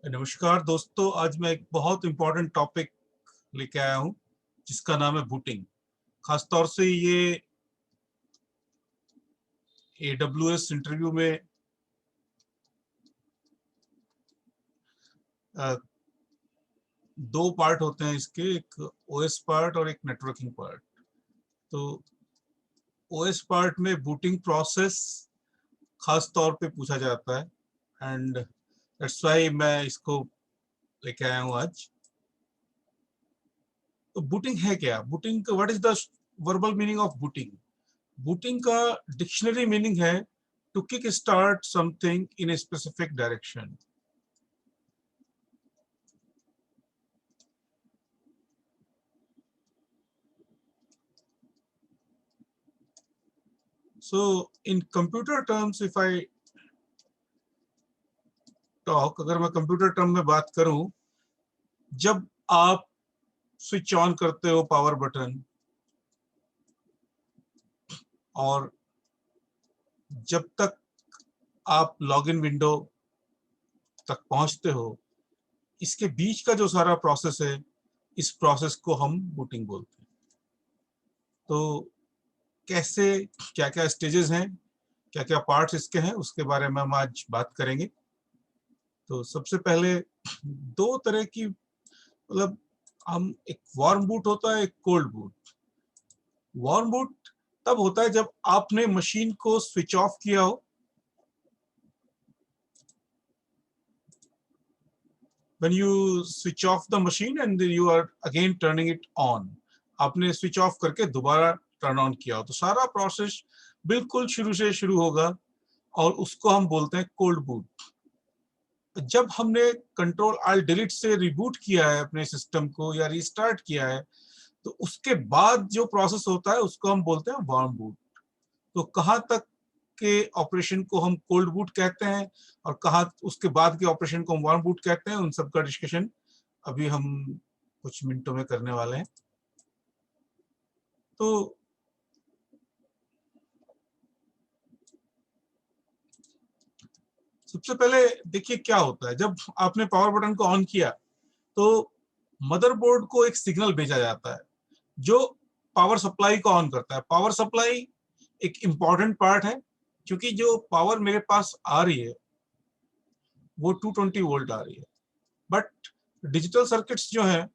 नमस्कार दोस्तों, आज मैं एक बहुत इम्पोर्टेंट टॉपिक लेके आया हूँ जिसका नाम है बूटिंग। खासतौर से ये AWS इंटरव्यू में अ, दो पार्ट होते हैं इसके, एक OS पार्ट और एक नेटवर्किंग पार्ट। तो OS पार्ट में बूटिंग प्रोसेस खास तौर पे पूछा जाता है एंड दैट्स व्हाई मैं इसको लेके आया हूँ आज। तो बूटिंग है क्या? Booting, what is the verbal meaning of booting? Booting का डिक्शनरी मीनिंग है to kick start something in a specific direction. So in computer terms, if I talk, अगर मैं कंप्यूटर टर्म में बात करूं, जब आप स्विच ऑन करते हो पावर बटन और जब तक आप लॉगिन विंडो तक पहुंचते हो, इसके बीच का जो सारा प्रोसेस है, इस प्रोसेस को हम बूटिंग बोलते हैं। तो कैसे, क्या क्या स्टेजेस हैं, क्या क्या पार्ट्स इसके हैं, उसके बारे में हम आज बात करेंगे। तो सबसे पहले दो तरह की, मतलब हम, एक वार्म बूट होता है, एक कोल्ड बूट। वार्म बूट तब होता है जब आपने मशीन को स्विच ऑफ किया हो, when you switch off the machine and you are again turning it on, आपने स्विच ऑफ करके दोबारा टर्न ऑन किया हो, तो सारा प्रोसेस बिल्कुल शुरू से शुरू होगा और उसको हम बोलते हैं कोल्ड बूट। जब हमने कंट्रोल आल्ट डिलीट से रिबूट किया है अपने सिस्टम को या रीस्टार्ट किया है, तो उसके बाद जो प्रोसेस होता है उसको हम बोलते हैं वार्म बूट। तो कहाँ तक के ऑपरेशन को हम कोल्ड बूट कहते हैं और कहाँ उसके बाद के ऑपरेशन को हम वार्म बूट कहते हैं, उन सब का डिस्कशन अभी हम कुछ मिनटों में करने वाले हैं। तो सबसे पहले देखिए क्या होता है। जब आपने पावर बटन को ऑन किया तो मदरबोर्ड को एक सिग्नल भेजा जाता है जो पावर सप्लाई को ऑन करता है। पावर सप्लाई एक इंपॉर्टेंट पार्ट है, क्योंकि जो पावर मेरे पास आ रही है वो 220 वोल्ट आ रही है, बट डिजिटल सर्किट्स जो हैं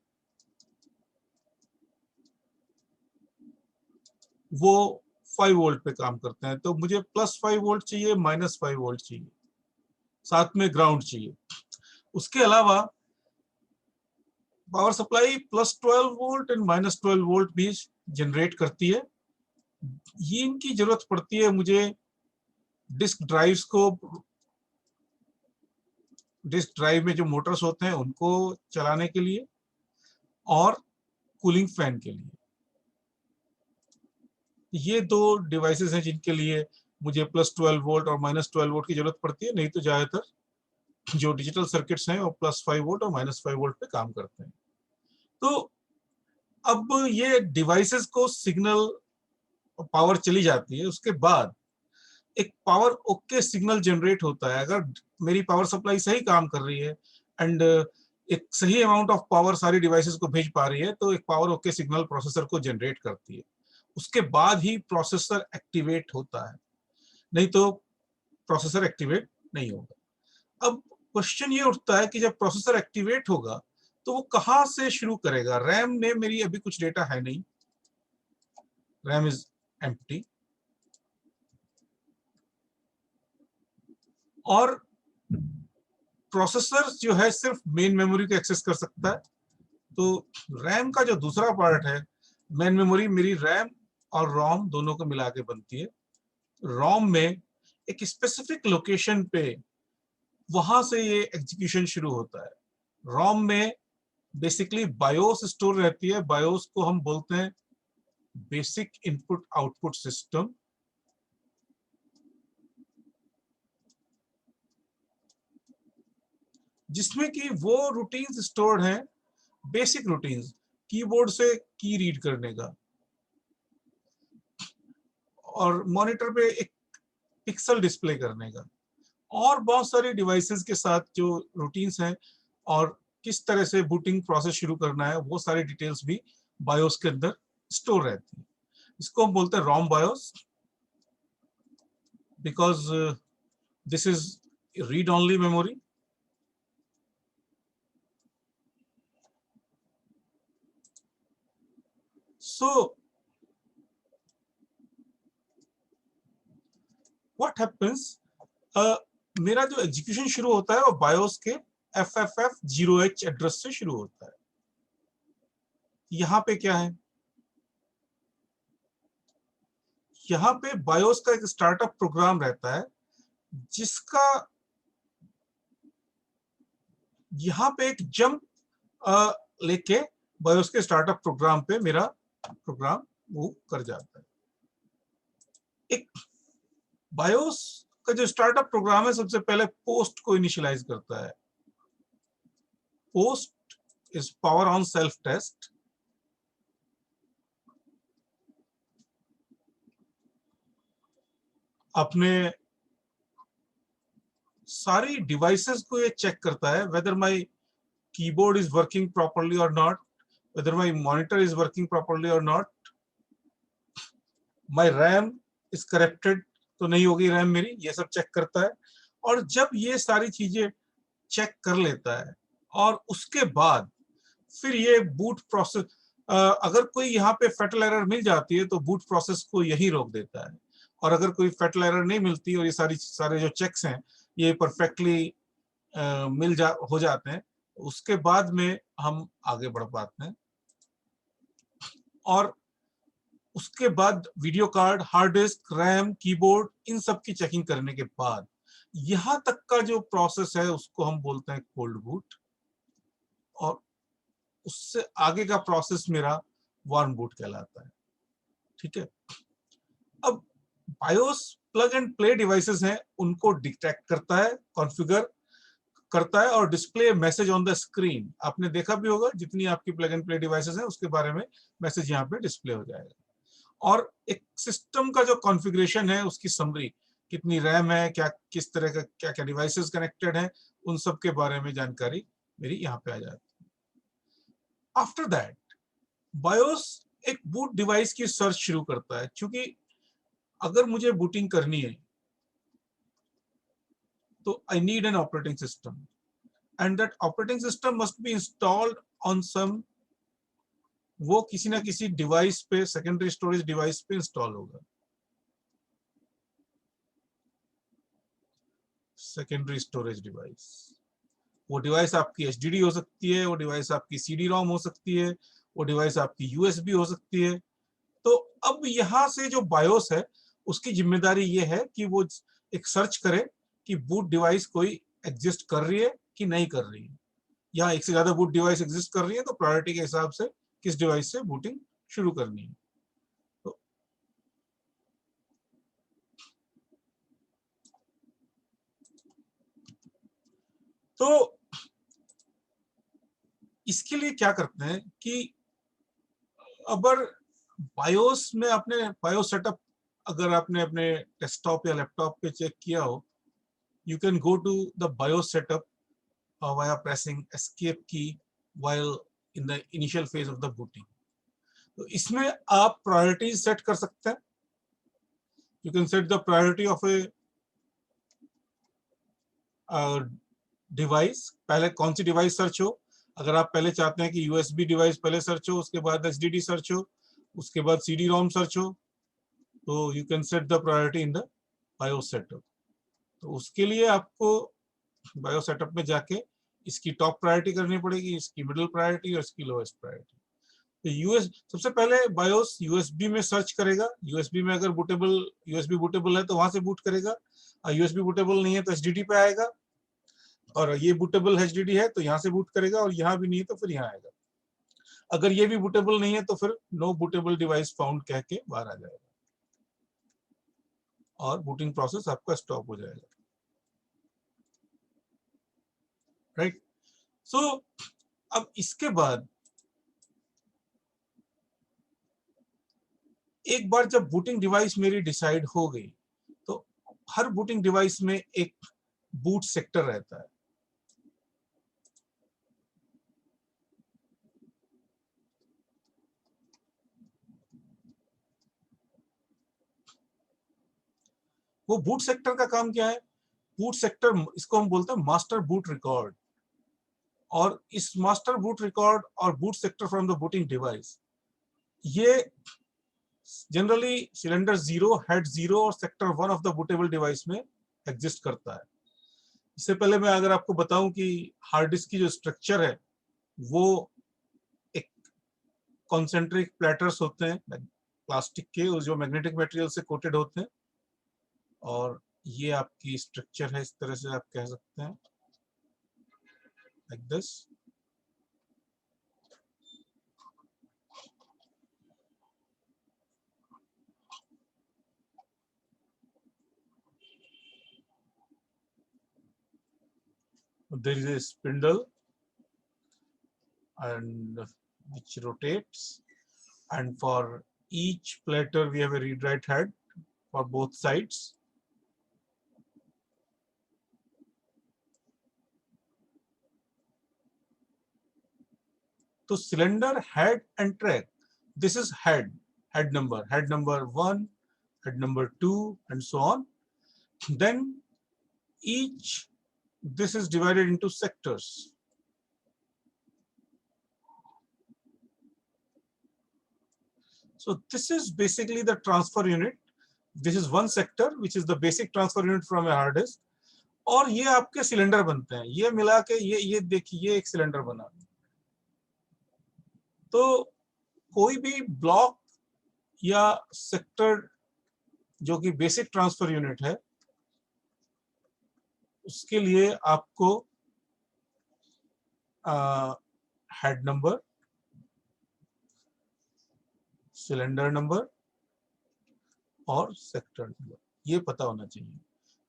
वो 5 वोल्ट पे काम करते हैं। तो मुझे +5 वोल्ट चाहिए, -5 वोल्ट चाहिए, साथ में ग्राउंड चाहिए। उसके अलावा power supply +12 volt and -12 volt भी जनरेट करती है। ये इनकी जरूरत पड़ती है मुझे डिस्क ड्राइव्स को, डिस्क ड्राइव में जो मोटर्स होते हैं उनको चलाने के लिए और कूलिंग फैन के लिए। ये दो डिवाइसेस हैं जिनके लिए मुझे +12 वोल्ट और -12 वोल्ट की जरूरत पड़ती है। नहीं तो ज्यादातर जो डिजिटल सर्किट्स हैं वो +5 वोल्ट और -5 वोल्ट पे काम करते हैं। तो अब ये डिवाइसेस को सिग्नल पावर चली जाती है, उसके बाद एक पावर ओके सिग्नल जनरेट होता है। अगर मेरी पावर सप्लाई सही काम कर रही है एंड एक सही अमाउंट ऑफ पावर सारी डिवाइसेस को भेज पा रही है, तो एक पावर ओके सिग्नल प्रोसेसर को जनरेट करती है। उसके बाद ही प्रोसेसर एक्टिवेट होता है, नहीं तो प्रोसेसर एक्टिवेट नहीं होगा। अब क्वेश्चन ये उठता है कि जब प्रोसेसर एक्टिवेट होगा तो वो कहां से शुरू करेगा? रैम में मेरी अभी कुछ डेटा है नहीं, रैम इज एम्प्टी, और प्रोसेसर जो है सिर्फ मेन मेमोरी को एक्सेस कर सकता है। तो रैम का जो दूसरा पार्ट है, मेन मेमोरी, मेरी रैम और रोम दोनों को मिला के बनती है। रोम में एक स्पेसिफिक लोकेशन पे, वहां से ये एग्जीक्यूशन शुरू होता है। रोम में बेसिकली बायोस स्टोर रहती है। बायोस को हम बोलते हैं बेसिक इनपुट आउटपुट सिस्टम। जिसमें कि वो रूटीन्स स्टोर्ड हैं, बेसिक रूटीन्स, कीबोर्ड से की रीड करने का, और मॉनिटर पे एक पिक्सल डिस्प्ले करने का, और बहुत सारी डिवाइसेस के साथ जो रूटीन्स हैं और किस तरह से बूटिंग प्रोसेस शुरू करना है, वो सारी डिटेल्स भी बायोस के अंदर स्टोर रहती है। इसको हम बोलते हैं ROM BIOS, because this is read only memory. So what happens, मेरा जो एग्जीक्यूशन शुरू होता है वो बायोस के FFF0H एड्रेस से शुरू होता है। यहाँ पे क्या है, यहाँ पे बायोस का एक स्टार्टअप प्रोग्राम रहता है जिसका यहाँ पे एक जंप लेके बायोस के स्टार्टअप प्रोग्राम पे मेरा प्रोग्राम मूव कर जाता है। एक बायोस का जो स्टार्टअप प्रोग्राम है सबसे पहले पोस्ट को इनिशियलाइज करता है। POST is power on self test. अपने सारी डिवाइसेस को ये चेक करता है whether my keyboard is working properly और नॉट, whether my monitor is working properly और नॉट, माय रैम इज करेक्टेड तो नहीं होगी रैम मेरी, ये सब चेक करता है। और जब ये सारी चीजें चेक कर लेता है और उसके बाद फिर ये बूट प्रोसेस, अगर कोई यहाँ पे फैटल एरर मिल जाती है तो बूट प्रोसेस को यही रोक देता है। और अगर कोई फैटल एरर नहीं मिलती और ये सारे जो चेक्स हैं ये परफेक्टली हो जाते हैं, उसके बाद में हम आगे बढ़ पाते हैं। और उसके बाद video card, hard disk, RAM, keyboard, इन सब की चेकिंग करने के बाद यहां तक का जो प्रोसेस है उसको हम बोलते हैं कोल्ड बूट। और उससे आगे का प्रोसेस मेरा वार्म बूट कहलाता है। ठीक है, अब BIOS plug and play devices हैं, उनको डिटेक्ट करता है, कॉन्फ़िगर करता है और display message on the screen. आपने देखा भी होगा जितनी आपकी प्लग एंड प्ले डिवाइसेस हैं उसके बारे में मैसेज यहाँ पे डिस्प्ले हो जाएगा। और एक सिस्टम का जो कॉन्फ़िगरेशन है उसकी समरी, कितनी रैम है, क्या किस तरह का क्या क्या डिवाइसेस कनेक्टेड हैं, उन सब के बारे में जानकारी मेरी यहाँ पे आ जाती है। आफ्टर दैट बायोस एक बूट डिवाइस की सर्च शुरू करता है, क्योंकि अगर मुझे बूटिंग करनी है तो I need an operating system and that operating system must be installed on some, वो किसी ना किसी डिवाइस पे, सेकेंडरी स्टोरेज डिवाइस पे इंस्टॉल होगा। सेकेंडरी स्टोरेज डिवाइस, वो डिवाइस आपकी HDD हो सकती है, वो डिवाइस आपकी CD-ROM हो सकती है, वो डिवाइस आपकी USB हो सकती है। तो अब यहाँ से जो बायोस है उसकी जिम्मेदारी ये है कि वो एक सर्च करे कि बूट डिवाइस कोई एग्जिस्ट कर रही है कि नहीं कर रही है, या एक से ज्यादा बूट डिवाइस एग्जिस्ट कर रही है तो प्रायोरिटी के हिसाब से किस डिवाइस से बूटिंग शुरू करनी है। तो इसके लिए क्या करते हैं कि अगर बायोस में अपने बायोस सेटअप अगर आपने अपने डेस्कटॉप या लैपटॉप पे चेक किया हो, you can go to the BIOS setup via pressing escape key while in the initial phase of the booting. तो इसमें आप प्रायोरिटीज सेट कर सकते हैं। You can set the priority of a device, पहले कौन सी डिवाइस सर्च हो। अगर आप पहले चाहते हैं कि USB डिवाइस पहले सर्च हो, उसके बाद HDD सर्च हो, उसके बाद CD-ROM सर्च हो, तो you can set the priority in the BIOS setup। तो उसके लिए आपको बायो सेटअप में जाके इसकी टॉप प्रायोरिटी करनी पड़ेगी, इसकी मिडिल प्रायोरिटी और इसकी लोएस्ट प्रायोरिटी। तो सबसे पहले बायोस USB में सर्च करेगा। USB में अगर USB बूटेबल है तो वहां से बूट करेगा, और USB बूटेबल नहीं है तो HDD पे आएगा, और ये बूटेबल HDD है तो यहाँ से बूट करेगा, और यहाँ भी नहीं है तो फिर यहाँ आएगा। अगर ये भी बूटेबल नहीं है तो फिर नो बूटेबल डिवाइस फाउंड कह के बाहर आ जाएगा और बूटिंग प्रोसेस आपका स्टॉप हो जाएगा। राइट। सो अब इसके बाद एक बार जब बूटिंग डिवाइस मेरी डिसाइड हो गई तो हर बूटिंग डिवाइस में एक बूट सेक्टर रहता है। वो बूट सेक्टर का काम क्या है? बूट सेक्टर, इसको हम बोलते हैं मास्टर बूट रिकॉर्ड, और इस मास्टर बूट रिकॉर्ड और boot sector from the booting device, ये जनरली सिलेंडर 0, हेड 0 और sector 1 of the bootable device में एग्जिस्ट करता है। इससे पहले मैं अगर आपको बताऊं कि हार्ड डिस्क की जो स्ट्रक्चर है वो एक कॉन्सेंट्रिक प्लेटर्स होते हैं प्लास्टिक के, जो मैग्नेटिक मटेरियल से कोटेड होते हैं, और ये आपकी स्ट्रक्चर है, इस तरह से आप कह सकते हैं, like this. There is a spindle and which rotates, and for each platter we have a read write head for both sides. So cylinder head and track, this is head number 1, head number 2, and so on. Then each, this is divided into sectors. So this is basically the transfer unit. This is one sector which is the basic transfer unit from a hard disk, और ये आपके cylinder बनते हैं, ये मिला के ये देखिए ये एक सिलेंडर बना। तो कोई भी ब्लॉक या सेक्टर जो कि बेसिक ट्रांसफर यूनिट है, उसके लिए आपको हेड नंबर, सिलेंडर नंबर और सेक्टर नंबर ये पता होना चाहिए।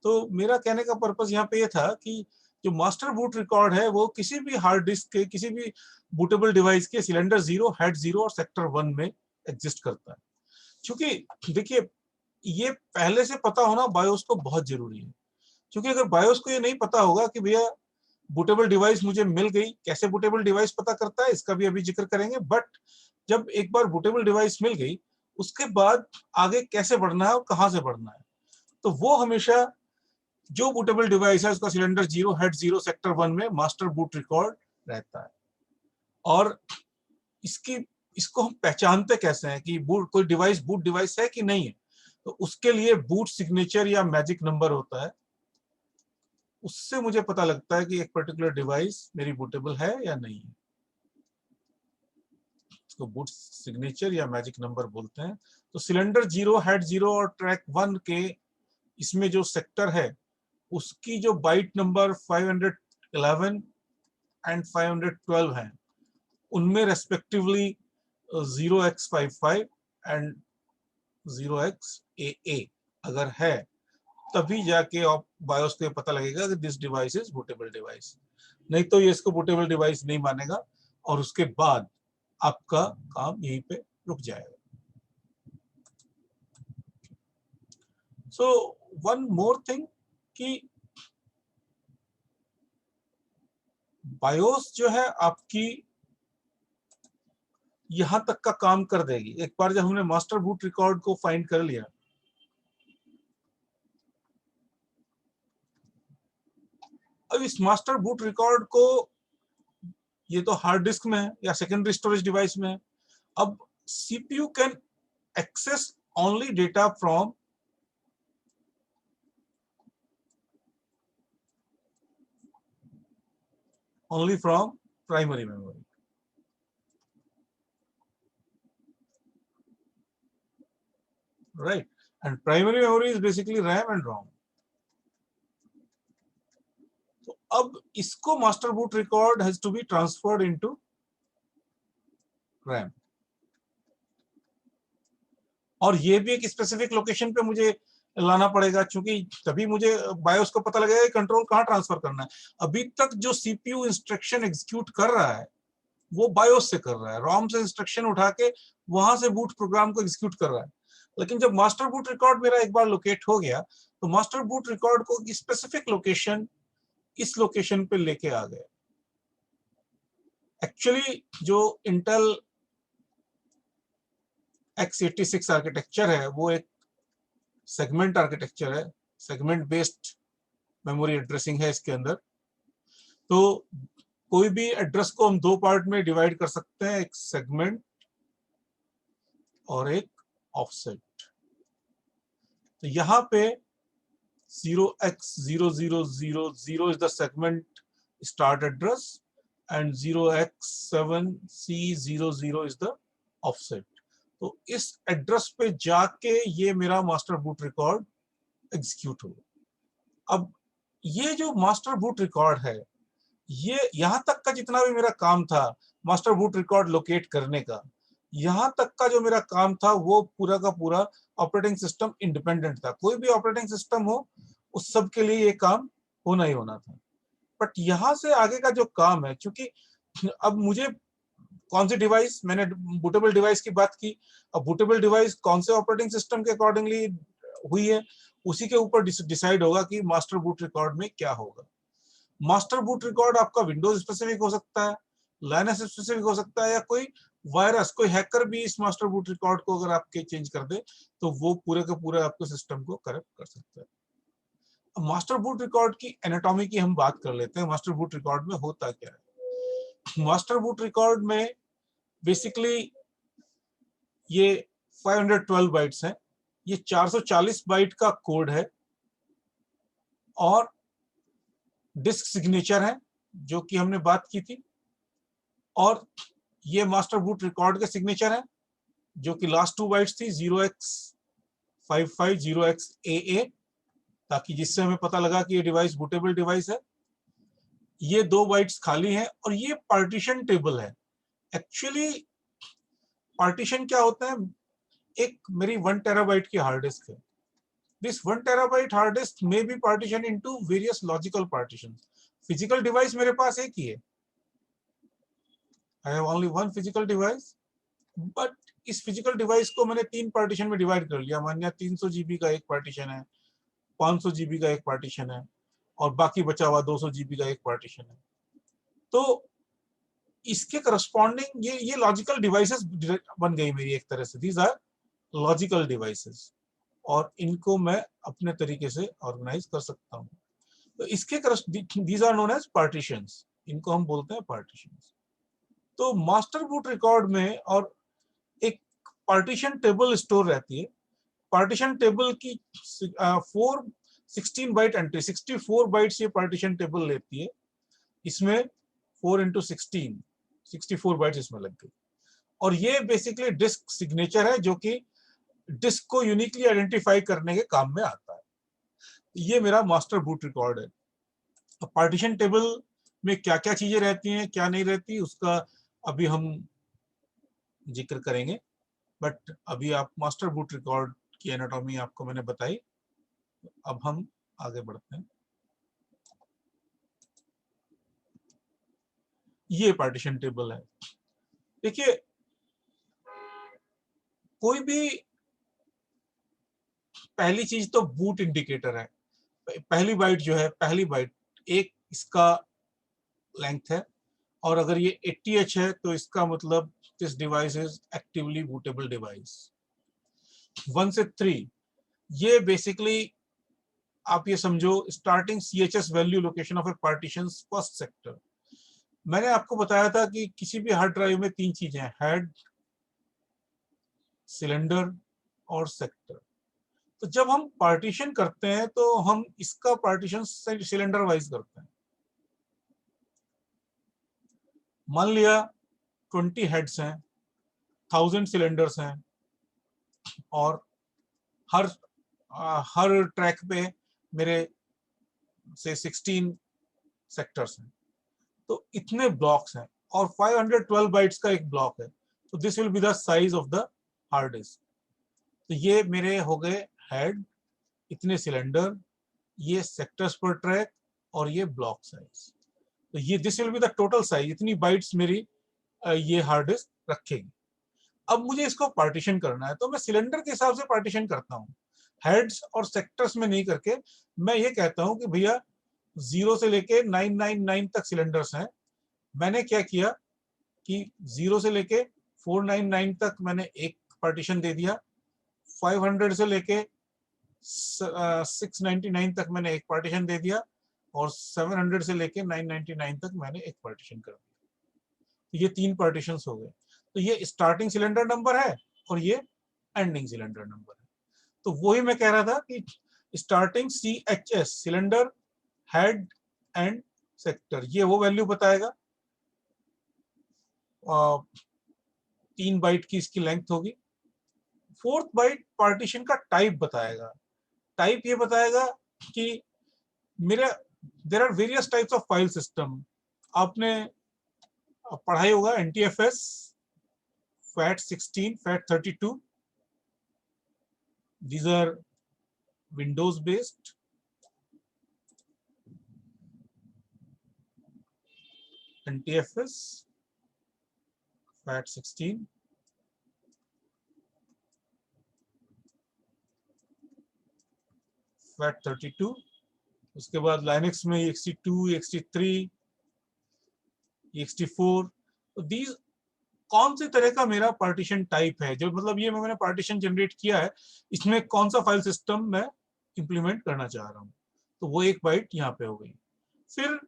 तो मेरा कहने का पर्पस यहाँ पे ये था कि जो मास्टर बूट रिकॉर्ड है वो किसी भी हार्ड डिस्क के, किसी भी बूटेबल डिवाइस के सिलेंडर 0, हेड 0 और सेक्टर 1 में एग्जिस्ट करता है। क्योंकि देखिए ये पहले से पता होना बायोस को बहुत जरूरी है, क्योंकि अगर बायोस को ये नहीं पता होगा कि भैया बूटेबल डिवाइस मुझे मिल गई, कैसे बूटेबल डिवाइस पता करता है इसका भी अभी जिक्र करेंगे, बट जब एक बार बूटेबल डिवाइस मिल गई उसके बाद आगे कैसे बढ़ना है और कहां से बढ़ना है, तो वो हमेशा जो बूटेबल डिवाइस है उसका सिलेंडर 0, हेड 0, सेक्टर 1 में मास्टर बूट रिकॉर्ड रहता है। और इसको हम पहचानते कैसे हैं कि कोई डिवाइस बूट डिवाइस है कि नहीं है, तो उसके लिए बूट सिग्नेचर या मैजिक नंबर होता है, उससे मुझे पता लगता है कि एक पर्टिकुलर डिवाइस मेरी बूटेबल है या नहीं है। इसको बूट सिग्नेचर या मैजिक नंबर बोलते हैं। तो सिलेंडर 0, हेड 0 और ट्रैक 1 के इसमें जो सेक्टर है उसकी जो बाइट नंबर 511 एंड 512 हैं, उनमें रेस्पेक्टिवली 0x55 एंड 0xAA अगर है, तभी जाके आप बायोस को पता लगेगा कि this device is bootable device, नहीं तो ये इसको बूटेबल डिवाइस नहीं मानेगा और उसके बाद आपका काम यहीं पे रुक जाएगा। सो वन मोर थिंग कि बायोस जो है आपकी यहां तक का काम कर देगी। एक बार जब हमने मास्टर बूट रिकॉर्ड को फाइंड कर लिया, अब इस मास्टर बूट रिकॉर्ड को, ये तो हार्ड डिस्क में है या सेकेंडरी स्टोरेज डिवाइस में है, अब CPU can access only data from primary memory, right? And primary memory is basically RAM and ROM. तो अब इसको master boot record has to be transferred into RAM, और ये भी एक स्पेसिफिक लोकेशन पे मुझे लाना पड़ेगा, क्योंकि तभी मुझे बायोस को पता लगेगा कि कंट्रोल कहाँ ट्रांसफर करना है। अभी तक जो सीपीयू इंस्ट्रक्शन एग्जीक्यूट कर रहा है वो बायोस से कर रहा है, रोम से इंस्ट्रक्शन उठा के वहां से बूट प्रोग्राम को एग्जीक्यूट कर रहा है। लेकिन जब मास्टर बूट रिकॉर्ड मेरा एक बार लोकेट हो गया, तो मास्टर बूट रिकॉर्ड को स्पेसिफिक लोकेशन, इस लोकेशन पे लेके आ गए। एक्चुअली जो इंटेल x86 आर्किटेक्चर है वो एक सेगमेंट आर्किटेक्चर है, सेगमेंट बेस्ड मेमोरी एड्रेसिंग है इसके अंदर। तो कोई भी एड्रेस को हम दो पार्ट में डिवाइड कर सकते हैं, एक सेगमेंट और एक ऑफसेट। तो यहाँ पे 0x0000 is the segment start address and 0x7C00 is the offset। तो इस एड्रेस पे जाके ये मेरा मास्टर बूट रिकॉर्ड एग्जीक्यूट होगा। अब ये जो मास्टर बूट रिकॉर्ड है, ये यहां तक का जितना भी मेरा काम था मास्टर बूट रिकॉर्ड लोकेट करने का, यहां तक का जो मेरा काम था वो पूरा का पूरा ऑपरेटिंग सिस्टम इंडिपेंडेंट था। कोई भी ऑपरेटिंग सिस्टम हो उस सब के लिए ये काम होना ही होना था। बट यहां से आगे का जो काम है, क्योंकि अब मुझे कौन सी डिवाइस, मैंने बूटेबल डिवाइस की बात की, अब बूटेबल डिवाइस कौन से ऑपरेटिंग सिस्टम के अकॉर्डिंगली हुई है उसी के ऊपर डिसाइड होगा कि मास्टर बूट रिकॉर्ड में क्या होगा। मास्टर बूट रिकॉर्ड आपका विंडोज स्पेसिफिक हो सकता है, लाइनस स्पेसिफिक हो सकता है, या कोई वायरस, कोई हैकर भी इस मास्टर बूट रिकॉर्ड को अगर आपके चेंज कर दे तो वो पूरे के पूरे आपके सिस्टम को करप्ट कर सकता है। अब मास्टर बूट रिकॉर्ड की एनाटॉमी की हम बात कर लेते हैं। मास्टर बूट रिकॉर्ड में होता क्या है? मास्टर बूट रिकॉर्ड में बेसिकली ये 512 बाइट्स हैं, ये 440 बाइट का कोड है और डिस्क सिग्नेचर है जो कि हमने बात की थी, और ये मास्टर बूट रिकॉर्ड के सिग्नेचर है जो कि लास्ट 2 बाइट्स थी 0x55 0xAA, ताकि जिससे हमें पता लगा कि ये डिवाइस बूटेबल डिवाइस है। ये 2 बाइट्स खाली हैं और ये पार्टीशन टेबल है। एक्चुअली पार्टीशन क्या होता है? एक मेरी 1 टेराबाइट की हार्ड डिस्क है। दिस 1 टेराबाइट हार्ड डिस्क में be partition into various logical partitions. Physical device मेरे पास एक ही है, I have only one physical device, but इस फिजिकल डिवाइस को मैंने 3 पार्टीशन में डिवाइड कर लिया। मान लिया 300 जीबी का एक पार्टीशन है, 500 जीबी का एक पार्टीशन है, और बाकी बचा हुआ 200 जीबी का एक पार्टीशन है। तो इसके करस्पॉन्डिंग ये लॉजिकल डिवाइसेस बन गई मेरी एक तरह से। दीज आर लॉजिकल डिवाइसेस, और इनको मैं अपने तरीके से ऑर्गेनाइज कर सकता हूँ। तो इसके these are known as partitions, इनको हम बोलते हैं पार्टीशंस। तो मास्टर बूट रिकॉर्ड में और एक पार्टीशन टेबल स्टोर रहती है। पार्टीशन टेबल की 16 बाइट एंट्री, 64 बाइट्स ये पार्टीशन टेबल लेती है। इसमें 4 into 16 64 बाइट्स इसमें लग गई, और ये बेसिकली डिस्क सिग्नेचर है जो कि डिस्क को यूनिकली आइडेंटिफाई करने के काम में आता है। ये मेरा मास्टर बूट रिकॉर्ड है। अब पार्टीशन टेबल में क्या क्या चीजें रहती हैं, क्या नहीं रहती, उसका अभी हम जिक्र करेंगे। बट अभी आप मास्टर बूट रिकॉर्ड की एनाटॉमी आपको मैंने बताई। अब हम आगे बढ़ते हैं। ये पार्टीशन टेबल है। देखिए, कोई भी पहली चीज तो बूट इंडिकेटर है। पहली बाइट जो है, पहली बाइट एक इसका लेंथ है, और अगर ये 80H है तो इसका मतलब this device is actively bootable device. 1 से 3 ये बेसिकली आप ये समझो starting CHS value location of A partition first sector. मैंने आपको बताया था कि किसी भी हार्ड ड्राइव में 3 चीजें हैं, हेड, सिलेंडर और सेक्टर। तो जब हम पार्टीशन करते हैं तो हम इसका पार्टीशन सिलेंडर वाइज करते हैं। मान लिया 20 हेड्स हैं, 1000 सिलेंडर्स हैं, और हर ट्रैक पे मेरे से 16 सेक्टर्स हैं। तो इतने ब्लॉक्स हैं, और 512 बाइट्स का एक ब्लॉक है। तो this will be the size of the hard disk. तो ये मेरे हो गए हेड, इतने सिलेंडर, ये सेक्टर्स पर ट्रैक, और ये ब्लॉक साइज। तो ये this will be the total size. इतनी बाइट्स मेरी ये हार्ड डिस्क रखेगी। अब मुझे इसको पार्टीशन करना है, तो मैं सिलेंडर के हिसाब से पार्टीशन करता हूँ, हेड्स और सेक्टर्स में नहीं करके। मैं ये कहता हूँ कि भैया 0 से लेके 999 तक सिलेंडर्स हैं। मैंने क्या किया कि 0 से लेके 499 तक मैंने एक पार्टीशन दे दिया, 500 से लेके 699 तक मैंने एक पार्टीशन दे दिया और 700 से लेके 999 तक मैंने एक पार्टीशन कर दिया। तो ये 3 पार्टीशंस हो गए। तो ये स्टार्टिंग सिलेंडर नंबर है और ये एंडिंग सिलेंडर नंबर है। तो वही मैं कह रहा था कि starting CHS cylinder head and sector, ये वो वैल्यू बताएगा। 3 बाइट की इसकी लेंथ होगी। 4th बाइट पार्टीशन का टाइप बताएगा। टाइप ये बताएगा कि मेरा there are various types of file system. आपने पढ़ाई होगा NTFS, FAT16, FAT32, these are Windows based. NTFS, FAT16, FAT32, उसके बाद Linux में ext2, ext3, ext4। तो these कौन से तरह का मेरा पार्टीशन टाइप है, जो मतलब ये मैंने पार्टीशन जनरेट किया है, इसमें कौन सा फाइल सिस्टम मैं इंप्लीमेंट करना चाह रहा हूँ। तो वो एक बाइट यहाँ पे हो गई। फिर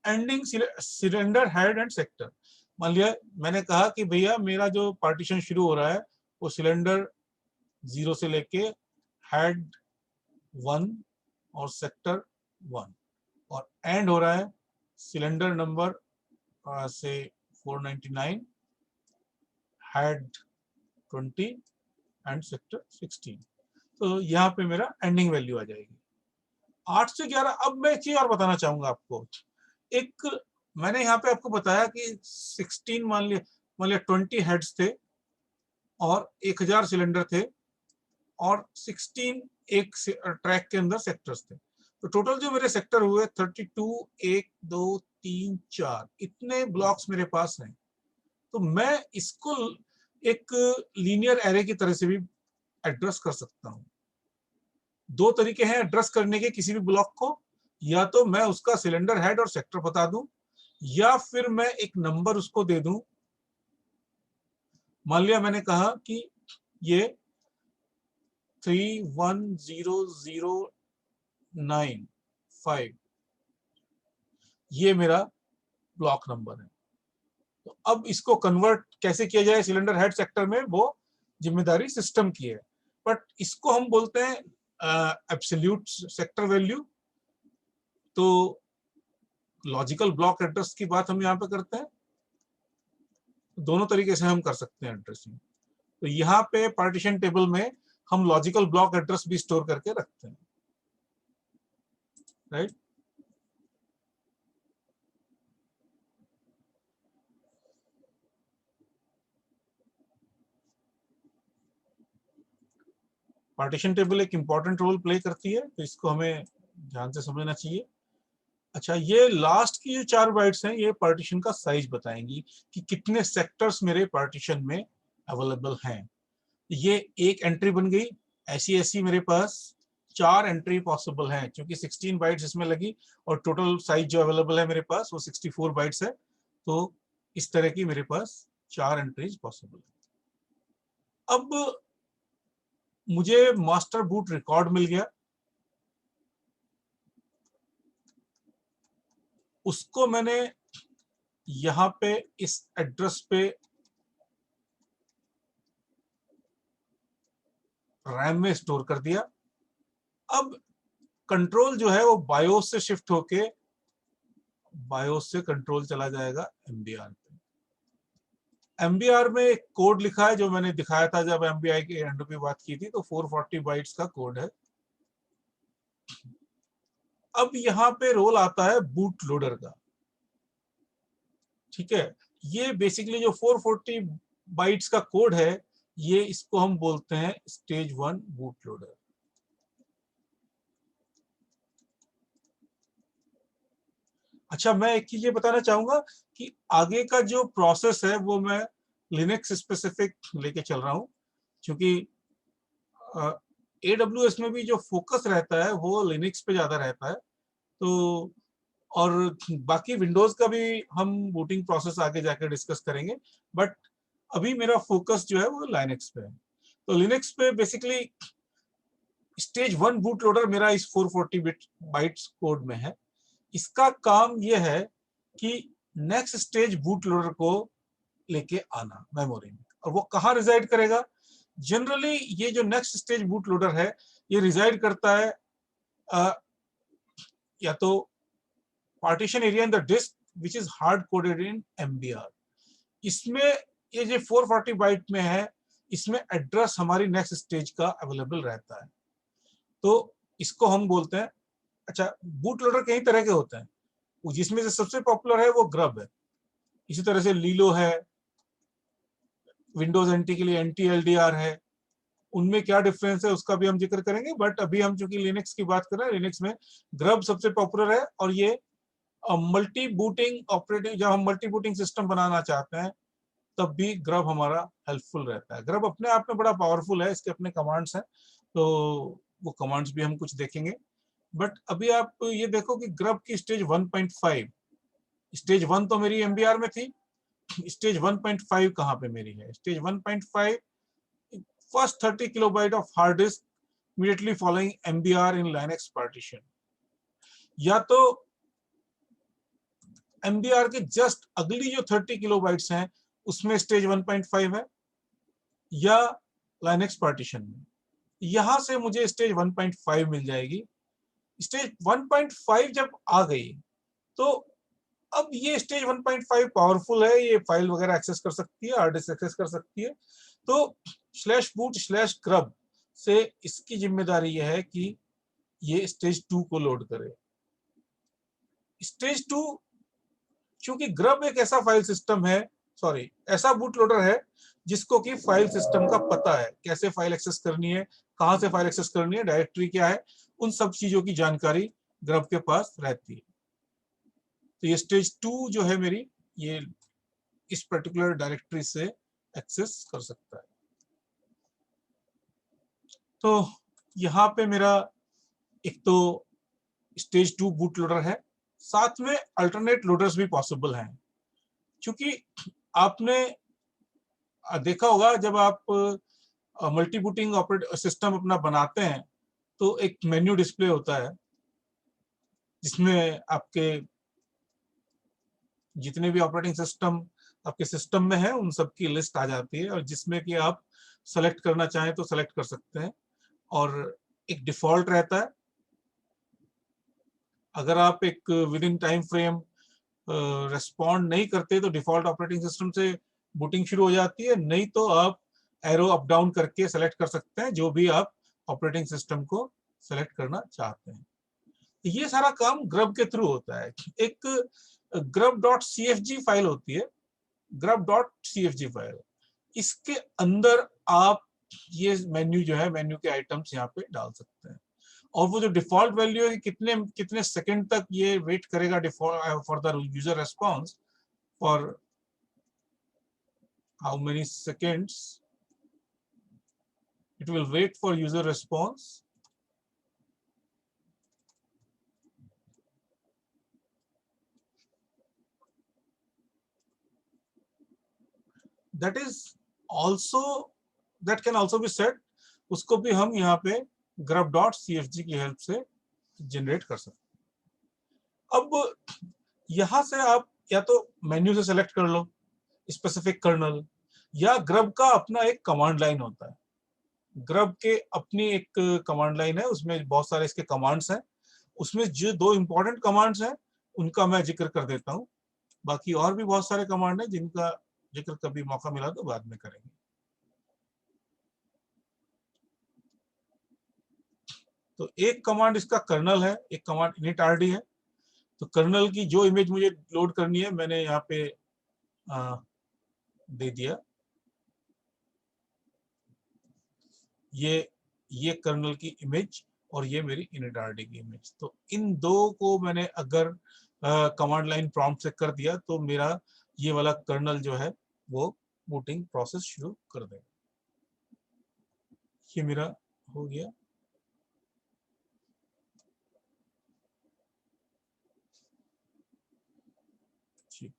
ending cylinder head and sector. मान लिया मैंने कहा कि भैया मेरा जो पार्टीशन शुरू हो रहा है वो सिलेंडर 0 से लेके हेड 1 और सेक्टर 1 और एंड हो रहा है सिलेंडर नंबर से 499, हेड 20 एंड सेक्टर 16। तो यहाँ पे मेरा एंडिंग वैल्यू आ जाएगी 8 से 11। अब मैं एक चीज और बताना चाहूंगा आपको। एक मैंने यहाँ पे आपको बताया कि 16 मान लिया 20 हेड्स थे और 1000 सिलेंडर थे और 16 एक ट्रैक के अंदर सेक्टर्स थे। तो टोटल जो मेरे सेक्टर हुए 32, 1, 2, 3, 4 इतने ब्लॉक्स मेरे पास हैं। तो मैं इसको एक लीनियर एरे की तरह से भी एड्रेस कर सकता हूँ। 2 तरीके हैं एड्रेस करने के किसी भी ब्लॉक को, या तो मैं उसका सिलेंडर हेड और सेक्टर बता दूं, या फिर मैं एक नंबर उसको दे दूं। मान लिया मैंने कहा कि ये 31009 ये मेरा ब्लॉक नंबर है। तो अब इसको कन्वर्ट कैसे किया जाए सिलेंडर हेड सेक्टर में, वो जिम्मेदारी सिस्टम की है। बट इसको हम बोलते हैं एब्सोल्यूट सेक्टर वैल्यू। तो लॉजिकल ब्लॉक एड्रेस की बात हम यहाँ पे करते हैं। दोनों तरीके से हम कर सकते हैं एड्रेसिंग। तो यहाँ पे पार्टीशन टेबल में हम लॉजिकल ब्लॉक एड्रेस भी स्टोर करके रखते हैं, राइट। पार्टीशन टेबल एक इंपॉर्टेंट रोल प्ले करती है, तो इसको हमें ध्यान से समझना चाहिए। अच्छा, ये लास्ट की जो 4 बाइट्स हैं ये पार्टीशन का साइज बताएंगी कि कितने सेक्टर्स मेरे पार्टीशन में अवेलेबल हैं। ये एक एंट्री बन गई। ऐसी ऐसी मेरे पास 4 एंट्री पॉसिबल हैं, क्योंकि 16 बाइट्स इसमें लगी और टोटल साइज जो अवेलेबल है मेरे पास वो 64 बाइट्स है। तो इस तरह की मेरे पास 4 एंट्रीज पॉसिबल है। अब मुझे मास्टर बूट रिकॉर्ड मिल गया, उसको मैंने यहाँ पे इस एड्रेस पे रैम में स्टोर कर दिया। अब कंट्रोल जो है वो बायोस से शिफ्ट होके बायोस से कंट्रोल चला जाएगा एमबीआर पे। एमबीआर में एक कोड लिखा है जो मैंने दिखाया था जब एमबीआई के एंड पे बात की थी, तो 440 बाइट्स का कोड है। अब यहाँ पे रोल आता है बूट लोडर का, ठीक है। ये बेसिकली जो 440 बाइट्स का कोड है, ये इसको हम बोलते हैं स्टेज 1 बूट लोडर। अच्छा, मैं एक चीज ये बताना चाहूंगा कि आगे का जो प्रोसेस है वो मैं लिनक्स स्पेसिफिक लेके चल रहा हूँ, क्योंकि AWS में भी जो फोकस रहता है वो लिनक्स पे ज्यादा रहता है। तो और बाकी विंडोज का भी हम बूटिंग प्रोसेस आगे जाकर डिस्कस करेंगे, बट अभी मेरा फोकस जो है वो लिनक्स पे है। तो लिनक्स पे बेसिकली स्टेज 1 बूट लोडर मेरा इस 440 बाइट्स कोड में है। इसका काम यह है कि नेक्स्ट स्टेज बूट लोडर को लेके आना मेमोरी में, और वो कहाँ रिजाइड करेगा? जनरली ये जो नेक्स्ट स्टेज बूट लोडर है ये रिजाइड करता है या तो partition area in the disk which is hard coded in MBR। इसमें ये जो 440 बाइट में है, इसमें एड्रेस हमारी नेक्स्ट स्टेज का अवेलेबल रहता है। तो इसको हम बोलते हैं, अच्छा बूट लोडर कई तरह के होते हैं, जिसमें से सबसे पॉपुलर है वो ग्रब है। इसी तरह से लीलो है, विंडोज एनटी के लिए एनटी LDR है। उनमें क्या डिफरेंस है उसका भी हम जिक्र करेंगे, बट अभी हम चूंकि लिनक्स की बात कर रहे हैं, लिनक्स में ग्रब सबसे पॉपुलर है। और ये मल्टी बूटिंग ऑपरेटिंग, जब हम मल्टी बूटिंग सिस्टम बनाना चाहते हैं तब भी ग्रब हमारा हेल्पफुल रहता है। ग्रब अपने आप में बड़ा पावरफुल है, इसके अपने कमांड्स हैं, तो वो कमांड्स भी हम कुछ देखेंगे। बट अभी आप ये देखो कि ग्रब की स्टेज 1.5, स्टेज 1 तो मेरी MBR में थी, स्टेज 1.5 कहाँ पे मेरी है? Stage 1.5 first 30 kilobyte of hard disk immediately following MBR in Linux partition, या तो MBR के जस्ट अगली जो 30 किलोबाइट्स हैं उसमें स्टेज 1.5 है, या Linux पार्टीशन में। यहां से मुझे स्टेज 1.5 मिल जाएगी। स्टेज 1.5 जब आ गई तो अब ये स्टेज 1.5 पावरफुल है, ये फाइल वगैरह एक्सेस कर सकती है, हार्ड डिस्क एक्सेस कर सकती है। तो /boot/grub से इसकी जिम्मेदारी यह है कि ये स्टेज 2 को लोड करे। स्टेज 2, क्योंकि ग्रब एक ऐसा फाइल सिस्टम है, सॉरी ऐसा बूट लोडर है जिसको कि फाइल सिस्टम का पता है, कैसे फाइल एक्सेस करनी है, कहां से फाइल एक्सेस करनी है, डायरेक्टरी क्या है, उन सब चीजों की जानकारी ग्रब के पास रहती है। तो ये स्टेज 2 जो है मेरी, ये इस पर्टिकुलर डायरेक्टरी से एक्सेस कर सकता है। तो यहाँ पे मेरा एक तो स्टेज 2 बूट लोडर है, साथ में अल्टरनेट लोडर्स भी पॉसिबल हैं। क्योंकि आपने देखा होगा जब आप मल्टी बूटिंग ऑपरेट सिस्टम अपना बनाते हैं तो एक मेन्यू डिस्प्ले होता है जिसमें आपके जितने भी ऑपरेटिंग सिस्टम आपके सिस्टम में है उन सब की लिस्ट आ जाती है, और जिसमें कि आप सेलेक्ट करना चाहें तो सेलेक्ट कर सकते हैं। और एक डिफॉल्ट रहता है, अगर आप एक with in time frame respond नहीं करते तो डिफॉल्ट ऑपरेटिंग सिस्टम से बूटिंग शुरू हो जाती है, नहीं तो आप एरो अप डाउन करके सेलेक्ट कर सकते हैं जो भी आप ऑपरेटिंग सिस्टम को सेलेक्ट करना चाहते हैं। ये सारा काम ग्रब के थ्रू होता है। एक grub.cfg फाइल होती है, grub.cfg फाइल, इसके अंदर आप ये मेन्यू जो है, मेन्यू के आइटम्स यहाँ पे डाल सकते हैं। और वो जो डिफॉल्ट वैल्यू है कितने कितने सेकंड तक ये वेट करेगा for the user response, for how many seconds it will wait for user response, that is also that can also be set, उसको भी हम यहाँ पे grub.cfg की हेल्प से जनरेट कर सकते हैं। अब यहाँ से आप या तो मेन्यू से सेलेक्ट कर लो स्पेसिफिक कर्नल, या ग्रब का अपना एक कमांड लाइन होता है। ग्रब के अपनी एक कमांड लाइन है, उसमें बहुत सारे इसके कमांड्स हैं। उसमें जो दो इंपॉर्टेंट कमांड्स हैं उनका मैं जिक्र कर देता हूँ, बाकी और भी बहुत सारे कमांड हैं जिनका जिक्र कभी मौका मिला तो बाद में करेंगे। तो एक कमांड इसका कर्नल है, एक कमांड initRD है। तो कर्नल की जो इमेज मुझे लोड करनी है मैंने यहाँ पे दे दिया, ये कर्नल की इमेज और ये मेरी initRD की इमेज। तो इन दो को मैंने अगर कमांड लाइन प्रॉम्प्ट से कर दिया तो मेरा ये वाला कर्नल जो है वो बूटिंग प्रोसेस शुरू कर देगा। ये मेरा हो गया। ठीक,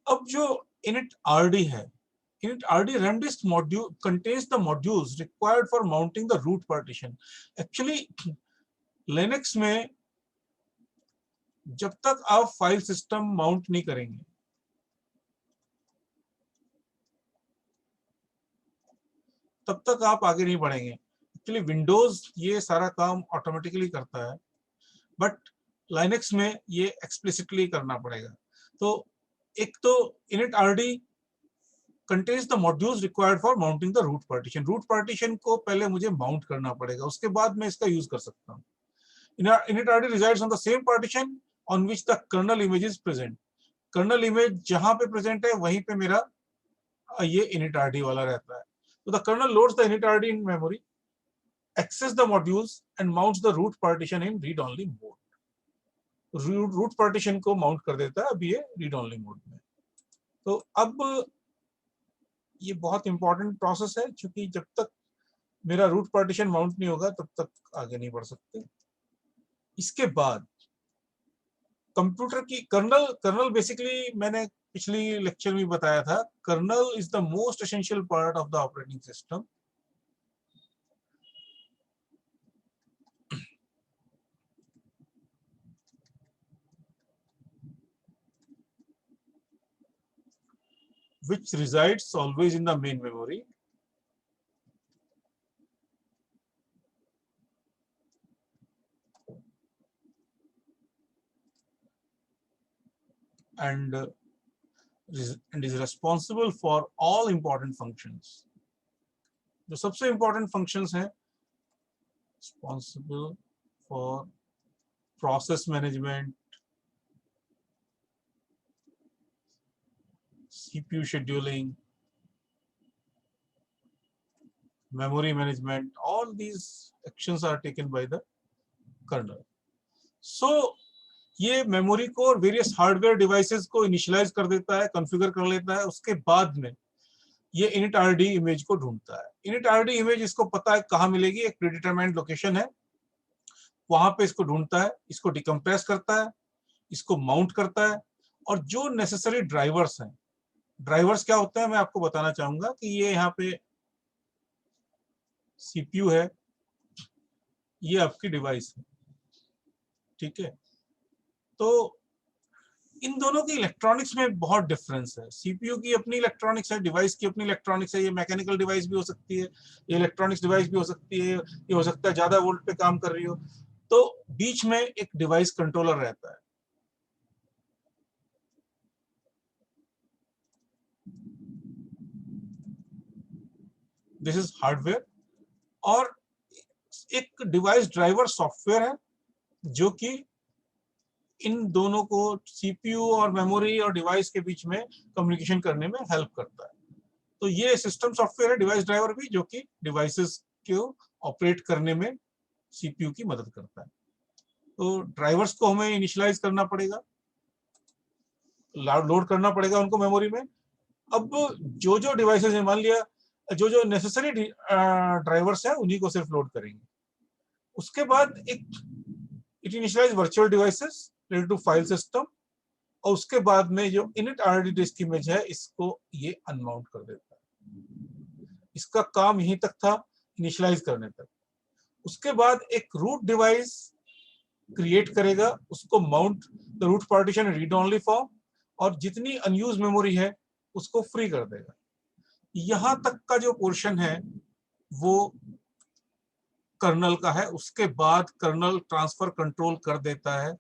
अब जो init rd है. Init rd ramdisk module contains the modules required for mounting the root partition. Actually Linux में जब तक आप फाइल सिस्टम माउंट नहीं करेंगे तब तक आप आगे नहीं बढ़ेंगे. एक्चुअली विंडोज ये सारा काम ऑटोमेटिकली करता है, बट लाइनक्स में ये एक्सप्लिसिटली करना पड़ेगा. तो एक तो init rd contains the modules required for mounting the root partition. root partition को पहले मुझे माउंट करना पड़ेगा, उसके बाद मैं इसका यूज कर सकता हूँ. init rd resides on the same partition on which the kernel image is present. Kernel image जहां पे प्रेजेंट है वहीं पे मेरा ये init rd वाला रहता है. तो the kernel loads the init rd in memory, access the modules and mounts the root partition in read only mode. Root partition को माउंट कर देता है अभी ये रीड ओनली मोड में. तो अब ये बहुत इंपॉर्टेंट प्रोसेस है, क्योंकि जब तक मेरा रूट पार्टीशन माउंट नहीं होगा तब तक आगे नहीं बढ़ सकते. इसके बाद कंप्यूटर की कर्नल बेसिकली मैंने पिछली लेक्चर में बताया था, kernel is the most essential part of the operating system. which resides always in the main memory. And is responsible for all important functions. जो सबसे important functions हैं, responsible for process management, CPU scheduling, memory management, all these actions are taken by the kernel. So ये memory को और various hardware devices को initialise कर देता है, कॉन्फ़िगर कर लेता है. उसके बाद में ये init rd इमेज को ढूंढता है. init rd इमेज इसको पता है कहाँ मिलेगी, एक प्रीडिटरमाइंड लोकेशन है, वहां पे इसको ढूंढता है, इसको डिकम्प्रेस करता है, इसको माउंट करता है, और जो नेसेसरी ड्राइवर्स हैं, ड्राइवर्स क्या होता है मैं आपको बताना चाहूंगा कि ये यहाँ पे सीपीयू है, ये आपकी डिवाइस है, ठीक है. तो इन दोनों की इलेक्ट्रॉनिक्स में बहुत डिफरेंस है. सीपीयू की अपनी इलेक्ट्रॉनिक्स है, डिवाइस की अपनी इलेक्ट्रॉनिक्स है. ये मैकेनिकल डिवाइस भी हो सकती है, ये इलेक्ट्रॉनिक्स डिवाइस भी हो सकती है, ये हो सकता है ज्यादा वोल्ट पे काम कर रही हो. तो बीच में एक डिवाइस कंट्रोलर रहता है. This is hardware. और एक डिवाइस ड्राइवर सॉफ्टवेयर है जो कि इन दोनों को सीपीयू और मेमोरी और डिवाइस के बीच में कम्युनिकेशन करने में हेल्प करता है. तो ये सिस्टम सॉफ्टवेयर है, डिवाइस ड्राइवर भी, जो कि डिवाइसेस को ऑपरेट करने में सीपीयू की मदद करता है. तो ड्राइवर्स को हमें इनिशियलाइज करना पड़ेगा, लोड करना पड़ेगा उनको मेमोरी में. अब जो डिवाइसेस है, मान लिया जो नेसेसरी ड्राइवर्स हैं उन्हीं को सिर्फ लोड करेंगे. उसके बाद एक it initialize virtual devices related to file system, और उसके बाद में जो init rd डिस्क इमेज है इसको ये अनमाउंट कर देता है. इसका काम यहीं तक था, इनिशियलाइज करने तक. उसके बाद एक रूट डिवाइस क्रिएट करेगा, उसको mount the root partition read only form, और जितनी अनयूज मेमोरी है उसको फ्री कर देगा. यहां तक का जो पोर्शन है वो कर्नल का है. उसके बाद कर्नल ट्रांसफर कंट्रोल कर देता है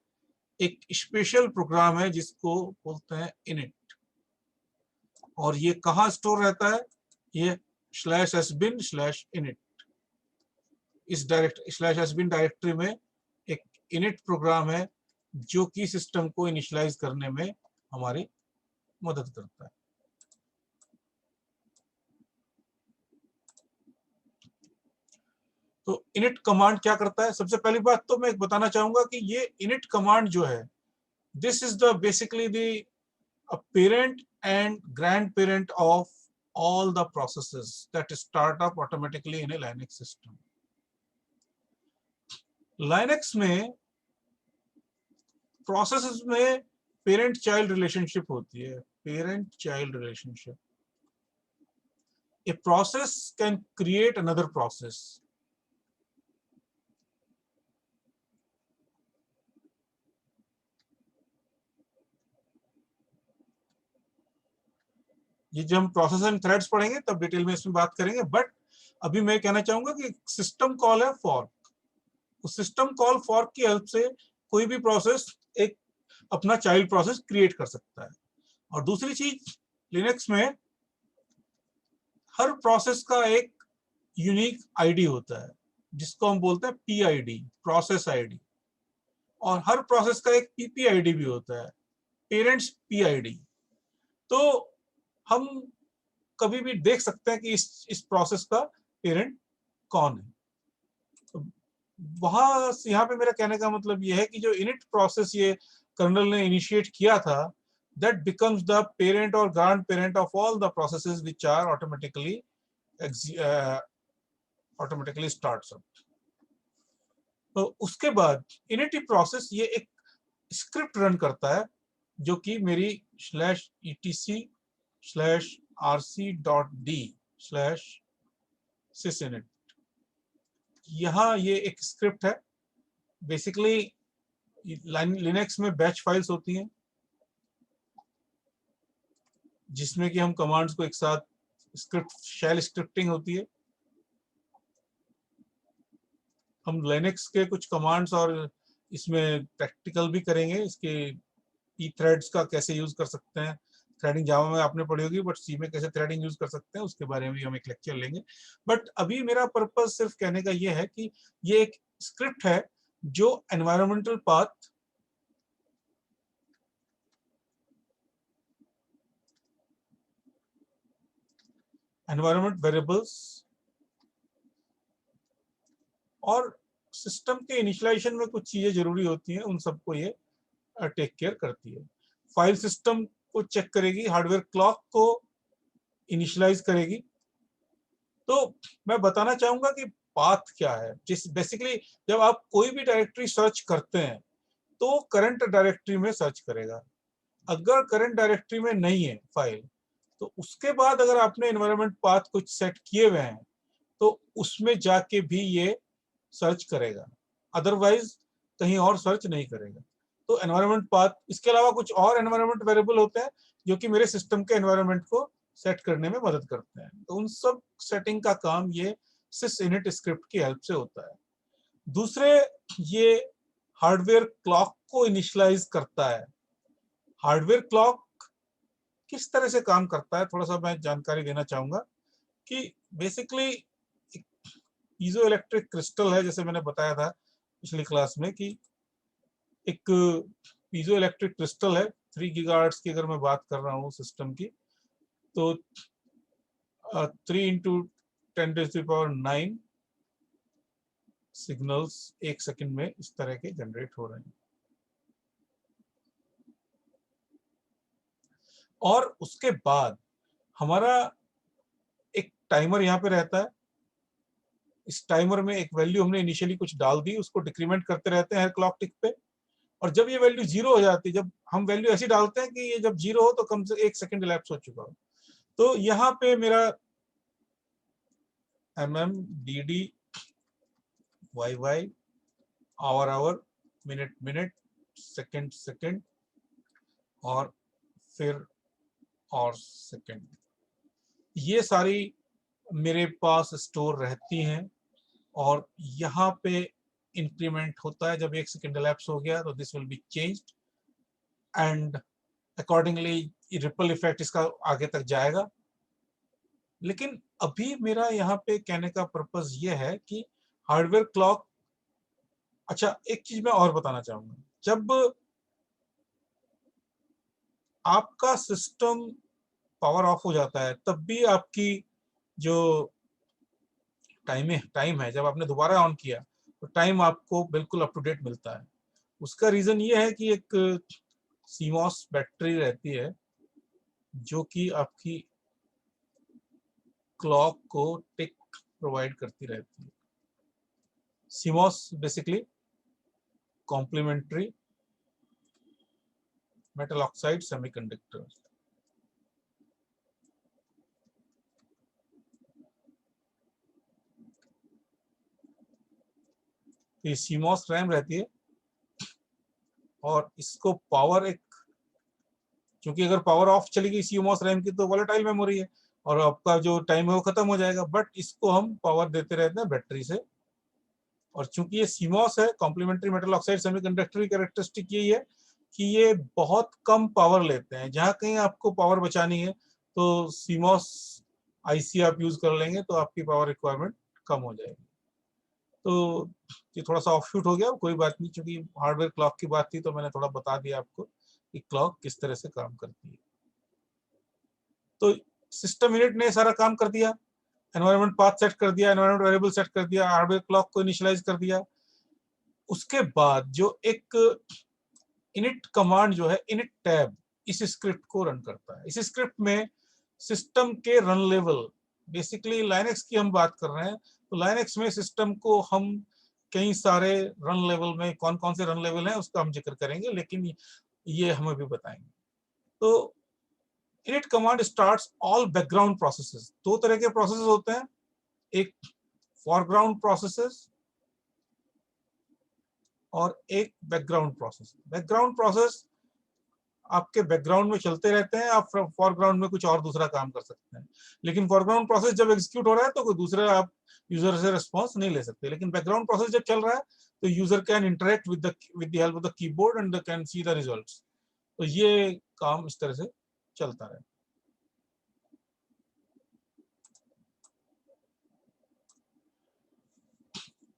एक स्पेशल प्रोग्राम है जिसको बोलते हैं init. और ये कहाँ स्टोर रहता है, ये /sbin/init. इस /sbin डायरेक्टरी में एक init प्रोग्राम है जो कि सिस्टम को इनिशियलाइज करने में हमारी मदद करता है. तो init कमांड क्या करता है? सबसे पहली बात तो मैं बताना चाहूंगा कि ये init कमांड जो है, this is the basically the parent and grandparent of all the processes that start up automatically in a Linux system. Linux में प्रोसेसेस में पेरेंट चाइल्ड रिलेशनशिप होती है. parent-child relationship. A process can create another process. ये जब हम process and threads पढ़ेंगे तब detail में इसमें बात करेंगे, बट अभी मैं कहना चाहूंगा कि सिस्टम कॉल है फॉर्क। उस सिस्टम कॉल फॉर्क की हेल्प से कोई भी प्रोसेस एक अपना चाइल्ड प्रोसेस क्रिएट कर सकता है। और दूसरी चीज, लिनक्स में हर प्रोसेस का एक यूनिक आईडी होता है जिसको हम बोलते हैं पीआईडी, प्रोसेस आईडी। और हर प्रोसेस का एक पीपीआईडी भी होता है, पेरेंट्स पीआईडी। तो हम कभी भी देख सकते हैं कि इस प्रोसेस का पेरेंट कौन है। तो वहां यहाँ पे मेरा कहने का मतलब यह है कि जो इनिट प्रोसेस ये कर्नल ने इनिशिएट किया था, that becomes the parent or grandparent of all the processes which are automatically starts up. तो उसके बाद इनिट प्रोसेस ये एक स्क्रिप्ट रन करता है जो कि मेरी /etc/rc.d/sysinit, यहाँ ये एक स्क्रिप्ट है। बेसिकली लिनक्स में बैच फाइल्स होती हैं जिसमें कि हम कमांड्स को एक साथ शेल स्क्रिप्टिंग होती है। हम लिनक्स के कुछ कमांड्स और इसमें प्रैक्टिकल भी करेंगे, इसके ई थ्रेड्स का कैसे यूज कर सकते हैं। थ्रेडिंग जावा में आपने पढ़ी होगी, बट सी में कैसे थ्रेडिंग यूज कर सकते हैं उसके बारे में हम एक लेक्चर लेंगे। बट अभी मेरा पर्पस सिर्फ कहने का ये है कि ये एक स्क्रिप्ट है जो एनवायरमेंटल पाथ एनवायरमेंट वेरिएबल्स और सिस्टम के इनिशियलाइजेशन में कुछ चीजें जरूरी होती हैं, उन सबको ये टेक केयर करती है। फाइल सिस्टम को चेक करेगी, हार्डवेयर क्लॉक को इनिशियलाइज करेगी। तो मैं बताना चाहूंगा कि पाथ क्या है। जिस बेसिकली जब आप कोई भी डायरेक्टरी सर्च करते हैं तो करंट डायरेक्टरी में सर्च करेगा। अगर करंट डायरेक्टरी में नहीं है फाइल, तो उसके बाद अगर आपने एनवायरनमेंट पाथ कुछ सेट किए हुए हैं तो उसमें जाके भी ये सर्च करेगा, अदरवाइज कहीं और सर्च नहीं करेगा। तो एनवायरनमेंट पाथ, इसके अलावा कुछ और एनवायरनमेंट वेरिएबल होते हैं जो कि मेरे सिस्टम के एनवायरनमेंट को सेट करने में मदद करते हैं। तो उन सब सेटिंग का काम ये sysinit स्क्रिप्ट की हेल्प से होता है। दूसरे, ये हार्डवेयर क्लॉक को इनिशियलाइज करता है। हार्डवेयर क्लॉक किस तरह से काम करता है थोड़ा सा मैं जानकारी देना चाहूंगा कि बेसिकली पीजो इलेक्ट्रिक क्रिस्टल है, जैसे मैंने बताया था पिछली क्लास में कि एक पीजो इलेक्ट्रिक क्रिस्टल है। 3 गीगाहर्ट्ज की अगर मैं बात कर रहा हूँ सिस्टम की, तो 3 × 10⁹ सिग्नल्स एक सेकंड में इस तरह के जनरेट हो रहे हैं। और उसके बाद हमारा एक टाइमर यहाँ पे रहता है। इस टाइमर में एक वैल्यू हमने इनिशियली कुछ डाल दी, उसको डिक्रीमेंट करते रहते हैं हर क्लॉक टिक पे। और जब ये वैल्यू 0 हो जाती है, जब हम वैल्यू ऐसी डालते हैं कि ये जब 0 हो तो कम से 1 सेकंड इलैप्स हो चुका हो, तो यहाँ पे मेरा dd yy our minute second और फिर और सेकंड, ये सारी मेरे पास स्टोर रहती हैं। और यहाँ पे इंक्रीमेंट होता है जब 1 सेकंड इलैप्स हो गया, तो this will be changed and accordingly ripple effect इसका आगे तक जाएगा। लेकिन अभी मेरा यहाँ पे कहने का पर्पस ये है कि हार्डवेयर क्लॉक, अच्छा एक चीज मैं और बताना चाहूंगा, जब आपका सिस्टम पावर ऑफ हो जाता है तब भी आपकी जो टाइम है, जब आपने दोबारा ऑन किया तो टाइम आपको बिल्कुल अप टू डेट मिलता है। उसका रीजन ये है कि एक सीमॉस बैटरी रहती है जो कि आपकी क्लॉक को टिक प्रोवाइड करती रहती है। CMOS basically complementary metal oxide semiconductor. तो ये CMOS रैम रहती है और इसको पावर एक, क्योंकि अगर पावर ऑफ चली गई CMOS रैम की तो वोलेटाइल मेमोरी है और आपका जो टाइम है वो खत्म हो जाएगा, बट इसको हम पावर देते रहते हैं बैटरी से। और चूंकि ये CMOS है, कॉम्प्लीमेंट्री मेटल ऑक्साइड सेमीकंडक्टर की कैरेक्टरिस्टिक यही है कि ये बहुत कम पावर लेते हैं। जहां कहीं आपको पावर बचानी है तो CMOS IC आप यूज कर लेंगे तो आपकी पावर रिक्वायरमेंट कम हो जाएगी। तो ये थोड़ा सा ऑफशूट हो गया, कोई बात नहीं, क्योंकि हार्डवेयर क्लॉक की बात थी तो मैंने थोड़ा बता दिया आपको कि क्लॉक किस तरह से काम करती है। तो सिस्टम यूनिट ने सारा काम कर दिया, एनवायरनमेंट पाथ सेट कर दिया, एनवायरनमेंट वेरिएबल सेट कर दिया, हार्डवेयर क्लॉक को इनिशियलाइज कर दिया। उसके बाद जो एक इनिट कमांड जो है, इनिट टैब, इस स्क्रिप्ट को रन करता है। इस स्क्रिप्ट में सिस्टम के रन लेवल, बेसिकली लाइनक्स की हम बात कर रहे हैं तो लाइनक्स में सिस्टम को हम कई सारे रन लेवल में कौन कौन से रन लेवल हैं उसका हम जिक्र करेंगे, लेकिन ये हम अभी बताएंगे। तो init command starts all background processes। दो तरह के प्रोसेसेस होते हैं, एक foreground processes और एक बैकग्राउंड प्रोसेस। बैकग्राउंड प्रोसेस आपके बैकग्राउंड में चलते रहते हैं, आप फोरग्राउंड में कुछ और दूसरा काम कर सकते हैं। लेकिन फोरग्राउंड प्रोसेस जब एग्जीक्यूट हो रहा है तो कोई दूसरा आप यूजर से रिस्पॉन्स नहीं ले सकते। लेकिन बैकग्राउंड प्रोसेस जब चल रहा है तो user can interact with the help of the keyboard and can see the results. तो ये काम इस तरह से चलता है।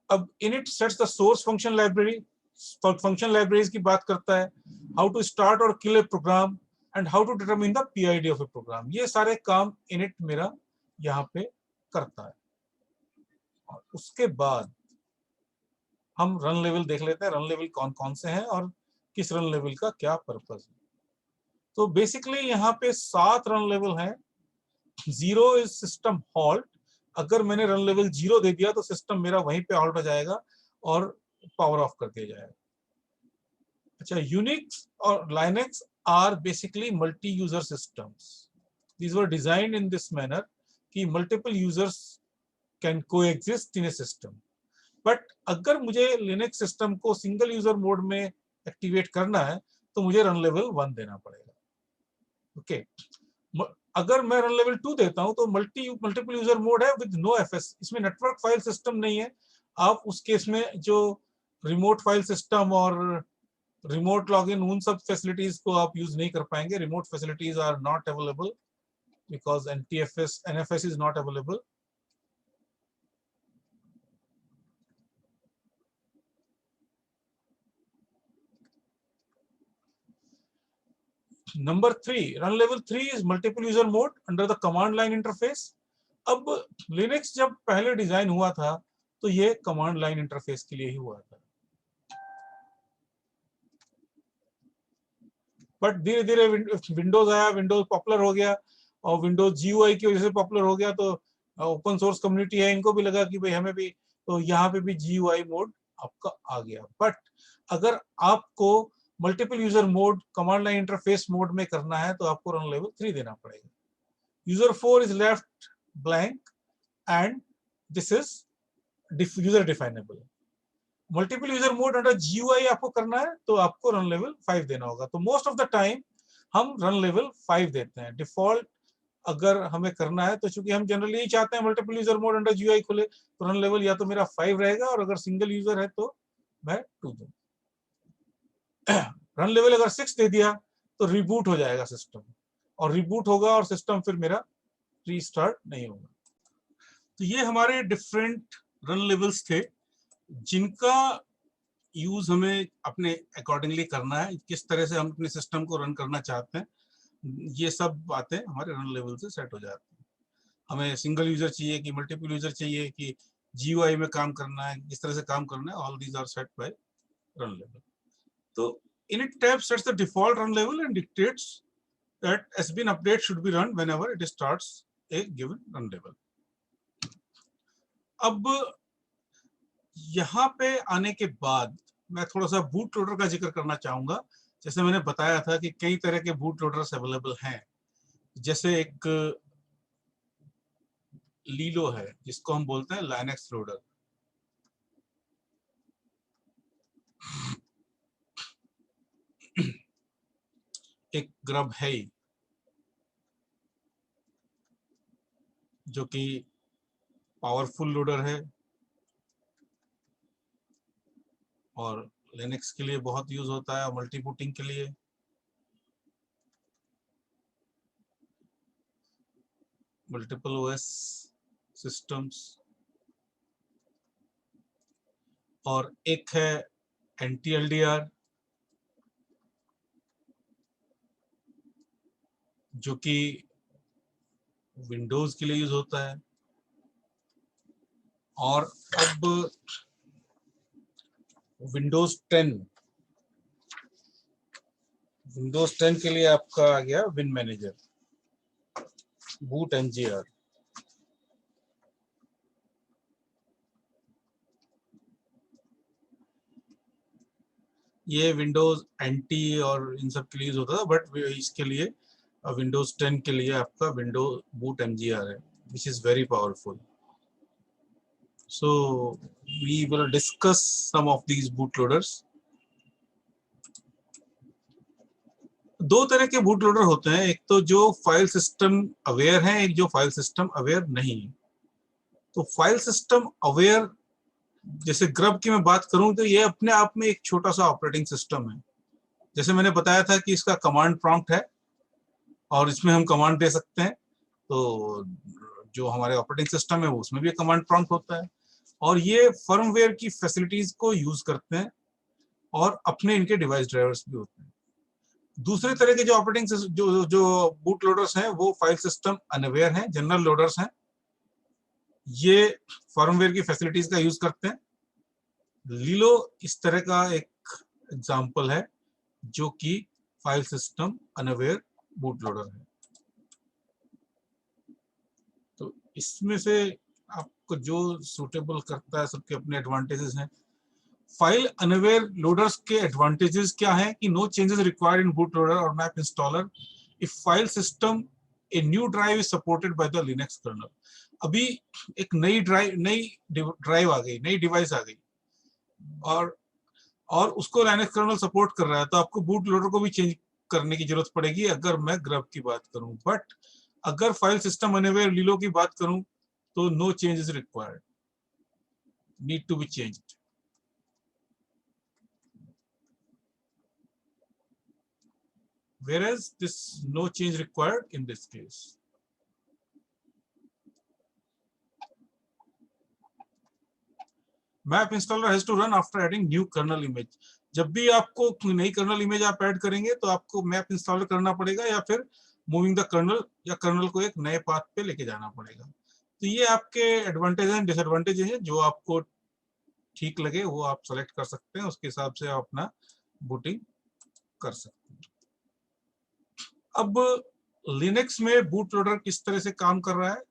अब init sets the source function library, function libraries की बात करता है, हाउ टू स्टार्ट और kill a program and how to determine the PID of a program. ये सारे काम init मेरा यहाँ पे करता है। और उसके बाद हम रन लेवल देख लेते हैं, रन लेवल कौन कौन से हैं और किस रन लेवल का क्या पर्पस है। तो बेसिकली यहाँ पे 7 रन लेवल हैं। 0 इज सिस्टम हॉल्ट, अगर मैंने रन लेवल 0 दे दिया तो सिस्टम मेरा वहीं पे हॉल्ट हो जाएगा और पावर ऑफ कर दिया जाएगा। अच्छा, यूनिक्स और Linux are basically multi user systems. These were designed in this manner कि multiple users can coexist in a system. But अगर मुझे लिनक्स सिस्टम को सिंगल यूजर मोड में एक्टिवेट करना है तो मुझे रन लेवल 1 देना पड़ेगा। ओके, अगर मैं रन लेवल 2 देता हूं तो मल्टीपल यूजर मोड है विद नो एफएस, इसमें नेटवर्क फाइल सिस्टम नहीं है। आप उस केस में जो रिमोट फाइल सिस्टम और रिमोट लॉगिन उन सब फैसिलिटीज को आप यूज नहीं कर पाएंगे। Remote facilities are not available because NFS is not available. Number 3, run level 3 is multiple user mode under the command line interface. अब लिनक्स जब पहले डिजाइन हुआ था तो ये कमांड लाइन इंटरफेस के लिए ही हुआ था, बट धीरे धीरे विंडोज आया, विंडोज पॉपुलर हो गया और विंडोज GUI की वजह से पॉपुलर हो गया। तो ओपन सोर्स कम्युनिटी है, इनको भी लगा कि भाई हमें भी, तो यहाँ पे भी GUI मोड आपका आ गया। बट अगर आपको multiple user mode command line interface mode में करना है तो आपको रन लेवल 3 देना पड़ेगा। User 4 is left blank and this is user definable. Multiple user mode under GUI आपको करना है तो आपको रन लेवल 5 देना होगा। तो मोस्ट ऑफ द टाइम हम रन लेवल 5 देते हैं डिफॉल्ट। अगर हमें करना है तो चूंकि हम जनरली यही चाहते हैं multiple user mode under GUI खुले, तो रन लेवल या तो मेरा 5 रहेगा और अगर सिंगल यूजर है तो मैं 2 दूं। रन लेवल अगर 6 दे दिया तो रिबूट हो जाएगा सिस्टम, और रिबूट होगा और सिस्टम फिर मेरा रीस्टार्ट नहीं होगा। तो ये हमारे डिफरेंट रन लेवल्स थे जिनका यूज हमें अपने अकॉर्डिंगली करना है, किस तरह से हम अपने सिस्टम को रन करना चाहते हैं। ये सब बातें हमारे रन लेवल से सेट हो जाती हैं। हमें सिंगल यूजर चाहिए कि मल्टीपल यूजर चाहिए कि GUI में काम करना है, किस तरह से काम करना है, all these are set by run level. तो init tab sets the default run level and dictates that SBIN update should be run whenever it starts a given run level. अब यहाँ पे आने के बाद मैं थोड़ा सा बूट लोडर का जिक्र करना चाहूंगा। जैसे मैंने बताया था कि कई तरह के बूट लोडर्स अवेलेबल हैं, जैसे एक लीलो है जिसको हम बोलते हैं लाइनक्स लोडर। एक ग्रब है ही, जो कि पावरफुल लोडर है और लिनक्स के लिए बहुत यूज होता है, मल्टीबूटिंग के लिए। Multiple OS systems. और एक है NTLDR, जो कि विंडोज के लिए यूज होता है। और अब विंडोज 10, विंडोज 10 के लिए आपका आ गया विन मैनेजर, बूट NGR। ये विंडोज NT और इन सब के लिए यूज होता था, बट इसके लिए विंडोज 10 के लिए आपका विंडो बूट MGR है, which is very powerful. So we will discuss some of these bootloaders. दो तरह के बूट लोडर होते हैं, एक तो जो फाइल सिस्टम अवेयर है, एक जो फाइल सिस्टम अवेयर नहीं है। तो फाइल सिस्टम अवेयर, जैसे ग्रब की मैं बात करूं तो ये अपने आप में एक छोटा सा ऑपरेटिंग सिस्टम है। जैसे मैंने बताया था कि इसका कमांड प्रॉम्प्ट है और इसमें हम कमांड दे सकते हैं। तो जो हमारे ऑपरेटिंग सिस्टम है उसमें भी कमांड प्रॉम्प्ट होता है, और ये फर्मवेयर की फैसिलिटीज को यूज करते हैं और अपने इनके डिवाइस ड्राइवर्स भी होते हैं। दूसरे तरह के जो ऑपरेटिंग जो बूट लोडर्स हैं वो फाइल सिस्टम अनअवेयर हैं, जनरल लोडर्स हैं। ये फर्मवेयर की फैसिलिटीज का यूज करते हैं। लीलो इस तरह का एक एग्जांपल है जो कि file system unaware boot loader है। तो इसमें से आपको जो सूटेबल करता है, सबके अपने एडवांटेजेस हैं। फाइल अनअवेयर लोडर्स के एडवांटेजेस क्या है कि no changes required in boot loader और map installer if file system a new drive is supported by the Linux kernel. अभी एक नई ड्राइव आ गई, नई डिवाइस आ गई और उसको लिनक्स कर्नल सपोर्ट कर रहा है, तो आपको बूट लोडर को भी चेंज करने की जरूरत पड़ेगी अगर मैं ग्रब की बात करूं। बट अगर फाइल सिस्टम अनअवेयर लीलो की बात करूं तो no changes required, need to be changed. Whereas this no change required in this case. Map installer has to run after adding new kernel image. जब भी आपको नई कर्नल इमेज आप ऐड करेंगे तो आपको मैप इंस्टॉल करना पड़ेगा, या फिर मूविंग द कर्नल, या कर्नल को एक नए पाथ पे लेके जाना पड़ेगा। तो ये आपके एडवांटेज एंड डिसएडवांटेज हैं, जो आपको ठीक लगे वो आप सेलेक्ट कर सकते हैं, उसके हिसाब से आप अपना बूटिंग कर सकते हैं। अब लिनक्स में बूट लोडर किस तरह से काम कर रहा है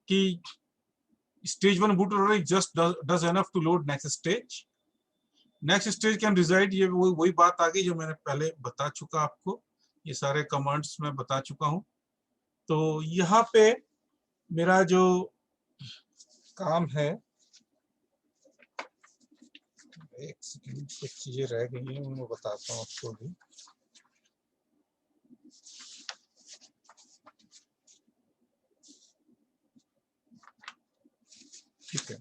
कि stage 1 bootloader just does enough to load next stage. Next stage can reside, ये वही बात आ गई जो मैंने पहले बता चुका आपको, ये सारे कमांड्स मैं बता चुका हूं। तो यहाँ पे मेरा जो काम है, एक सेकंड, कुछ चीजें रह गई हैं मैं बताता हूँ आपको भी। ठीक है,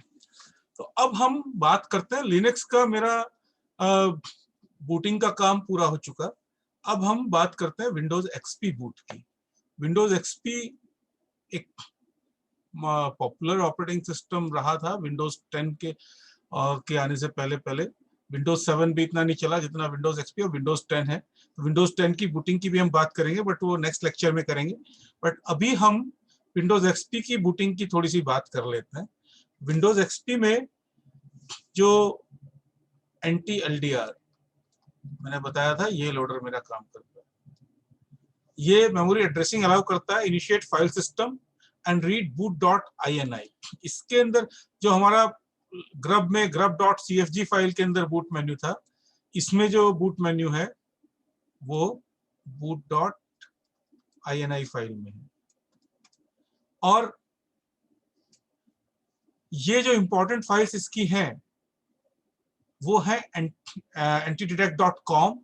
तो अब हम बात करते हैं लिनक्स का। मेरा बूटिंग का काम पूरा हो चुका। अब हम बात करते हैं विंडोज एक्सपी बूट की। विंडोज एक्सपी एक पॉपुलर ऑपरेटिंग सिस्टम रहा था विंडोज 10 के आने से पहले। पहले विंडोज 7 भी इतना नहीं चला जितना विंडोज एक्सपी और विंडोज 10 है। तो विंडोज 10 की बूटिंग की भी हम बात करेंगे, बट वो नेक्स्ट लेक्चर में करेंगे। बट अभी हम विंडोज एक्सपी की बूटिंग की थोड़ी सी बात कर लेते हैं। विंडोज एक्सपी में जो NTLDR मैंने बताया था, ये लोडर मेरा काम करता है। ये मेमोरी एड्रेसिंग अलाउ करता है, initiate file system and read boot.ini। इसके अंदर जो हमारा ग्रब में grub.cfg फाइल के अंदर बूट मेन्यू था, इसमें जो बूट मेन्यू है वो boot.ini फाइल में है। और ये जो इंपॉर्टेंट फाइल्स इसकी हैं वो है antidetect.com,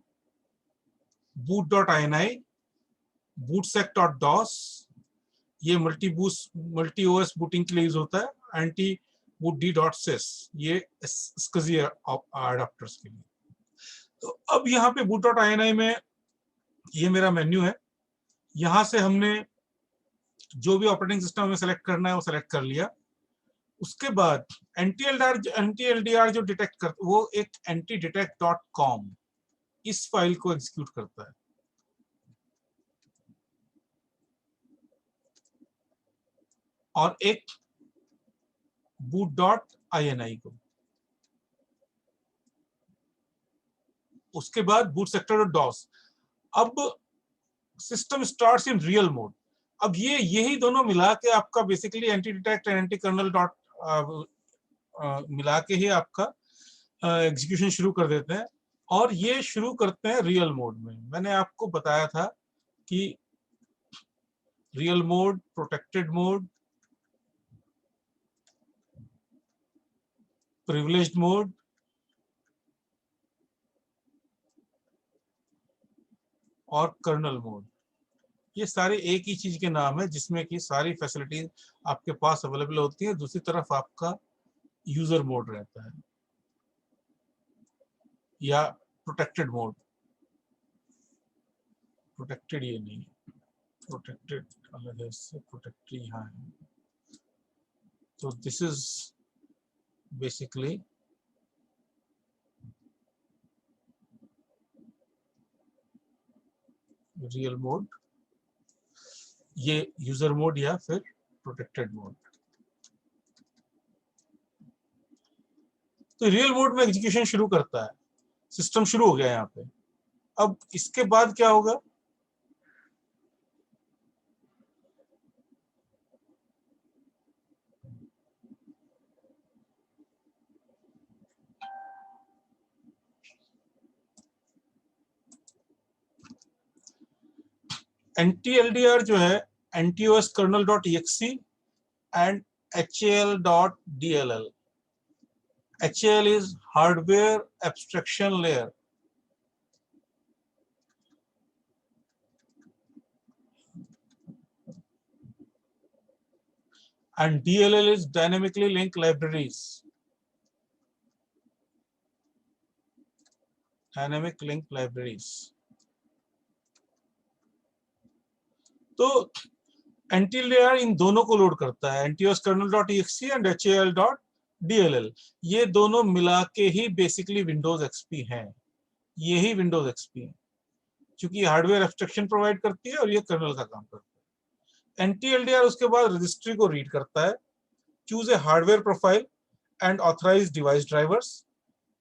boot.ini, bootsec.dos, ये मल्टी ओएस बूटिंग के लिए यूज होता है। एंटी boot d.sys, ये SCSI एडाप्टर्स के लिए। तो अब यहाँ पे boot.ini में ये मेरा मेन्यू है। यहाँ से हमने जो भी ऑपरेटिंग सिस्टम हमें सेलेक्ट करना है वो सेलेक्ट कर लिया। उसके बाद एंटी-एलडीआर जो डिटेक्ट कर, वो एक antidetect.com इस फाइल को एग्जीक्यूट करता है। और एक boot.ini को। उसके बाद bootSector.dos। अब system starts in real mode. अब ये यही दोनों मिला के आपका basically NT detect and NT kernel dot मिला के ही आपका एग्जीक्यूशन शुरू कर देते हैं। और ये शुरू करते हैं रियल मोड में। मैंने आपको बताया था कि real mode, protected mode, privileged mode और कर्नल मोड, ये सारे एक ही चीज के नाम है जिसमें कि सारी फैसिलिटीज आपके पास अवेलेबल होती है। दूसरी तरफ आपका यूजर मोड रहता है या प्रोटेक्टेड मोड। प्रोटेक्टेड ये नहीं, प्रोटेक्टेड अलग है इससे, प्रोटेक्टेड यहाँ है। तो this is basically real mode, ये यूजर मोड या फिर प्रोटेक्टेड मोड। तो रियल मोड में एग्जीक्यूशन शुरू करता है, सिस्टम शुरू हो गया यहाँ पे। अब इसके बाद क्या होगा, NTLDR जो है NTOS kernel.exe and HAL.dll. HAL is hardware abstraction layer and DLL is dynamically linked libraries. Dynamic link libraries. तो NTLDR इन दोनों को लोड करता है, NTOS kernel.exe and HAL.dll। ये दोनों मिला के ही बेसिकली विंडोज एक्सपी हैं। ये ही विंडोज एक्सपी है, क्योंकि हार्डवेयर एब्स्ट्रैक्शन प्रोवाइड करती है और ये कर्नल का काम करता है। NTLDR उसके बाद रजिस्ट्री को रीड करता है। Choose a hardware profile and authorize device drivers.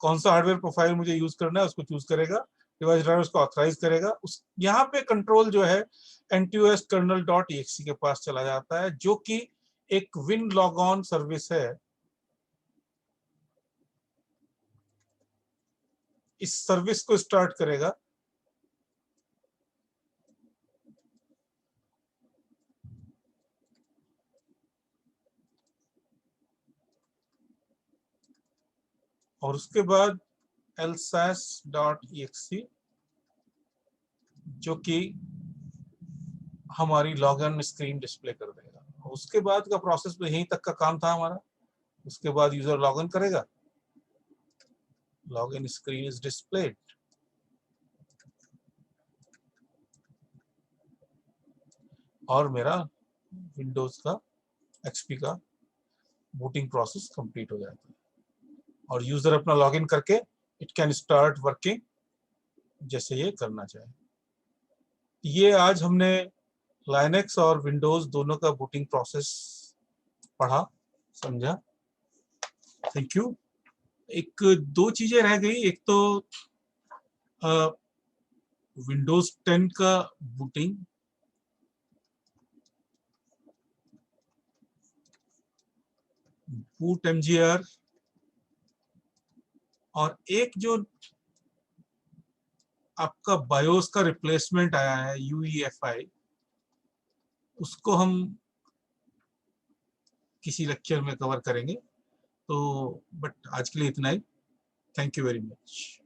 कौन सा हार्डवेयर प्रोफाइल मुझे यूज करना है उसको चूज करेगा, डिवाइस ड्राइवर्स को ऑथराइज करेगा। उस यहाँ पे कंट्रोल जो है NTOS kernel.exe के पास चला जाता है, जो कि एक WinLogon सर्विस है। इस सर्विस को स्टार्ट करेगा। और उसके बाद lsas.exe जो कि हमारी लॉगिन स्क्रीन डिस्प्ले कर देगा। उसके बाद का प्रोसेस में यहीं तक का काम था हमारा। उसके बाद यूजर लॉगिन करेगा, लॉगिन स्क्रीन इज डिस्प्लेड, और मेरा विंडोज का एक्सपी का बूटिंग प्रोसेस कंप्लीट हो जाता है और यूजर अपना लॉगिन करके इट कैन स्टार्ट वर्किंग जैसे ये करना चाहे। ये आज हमने लाइनेक्स और विंडोज दोनों का बूटिंग प्रोसेस पढ़ा, समझा। Thank you. एक दो चीजें रह गई, एक तो विंडोज 10 का बूटिंग, बूट MGR, और एक जो आपका बायोस का रिप्लेसमेंट आया है UEFI, उसको हम किसी लेक्चर में कवर करेंगे। तो बट आज के लिए इतना ही। Thank you very much.